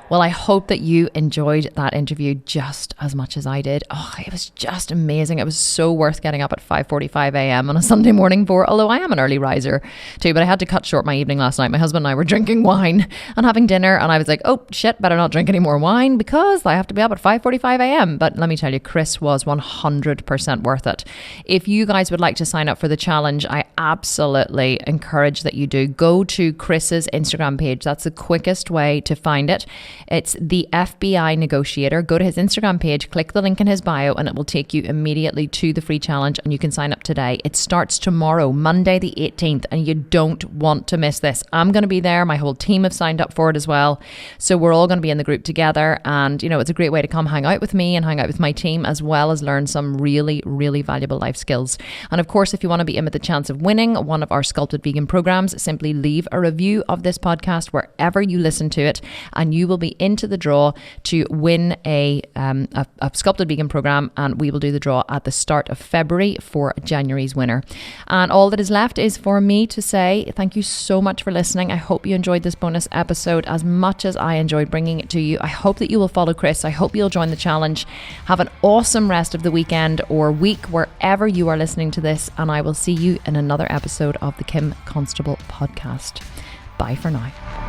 Speaker 1: Well, I hope that you enjoyed that interview just as much as I did. Oh, it was just amazing. It was so worth getting up at 5:45 a.m. on a Sunday morning for, although I am an early riser too, but I had to cut short my evening last night. My husband and I were drinking wine and having dinner, and I was like, oh shit, better not drink any more wine because I have to be up at 5:45 a.m. But let me tell you, Chris was 100% worth it. If you guys would like to sign up for the challenge, I absolutely encourage that you do. Go to Chris's Instagram page. That's the quickest way to find it. It's the FBI Negotiator. Go to his Instagram page, click the link in his bio, and it will take you immediately to the free challenge, and you can sign up today. It starts tomorrow, Monday the 18th, and you don't want to miss this. I'm going to be there. My whole team have signed up for it as well. So we're all going to be in the group together, and it's a great way to come hang out with me and hang out with my team, as well as learn some really, really valuable life skills. And of course, if you want to be in with the chance of winning winning one of our Sculpted Vegan programs, simply leave a review of this podcast wherever you listen to it, and you will be into the draw to win a Sculpted Vegan program, and we will do the draw at the start of February for January's winner. And all that is left is for me to say thank you so much for listening. I hope you enjoyed this bonus episode as much as I enjoyed bringing it to you. I hope that you will follow Chris. I hope you'll join the challenge. Have an awesome rest of the weekend or week wherever you are listening to this, and I will see you in another episode of the Kim Constable podcast. Bye for now.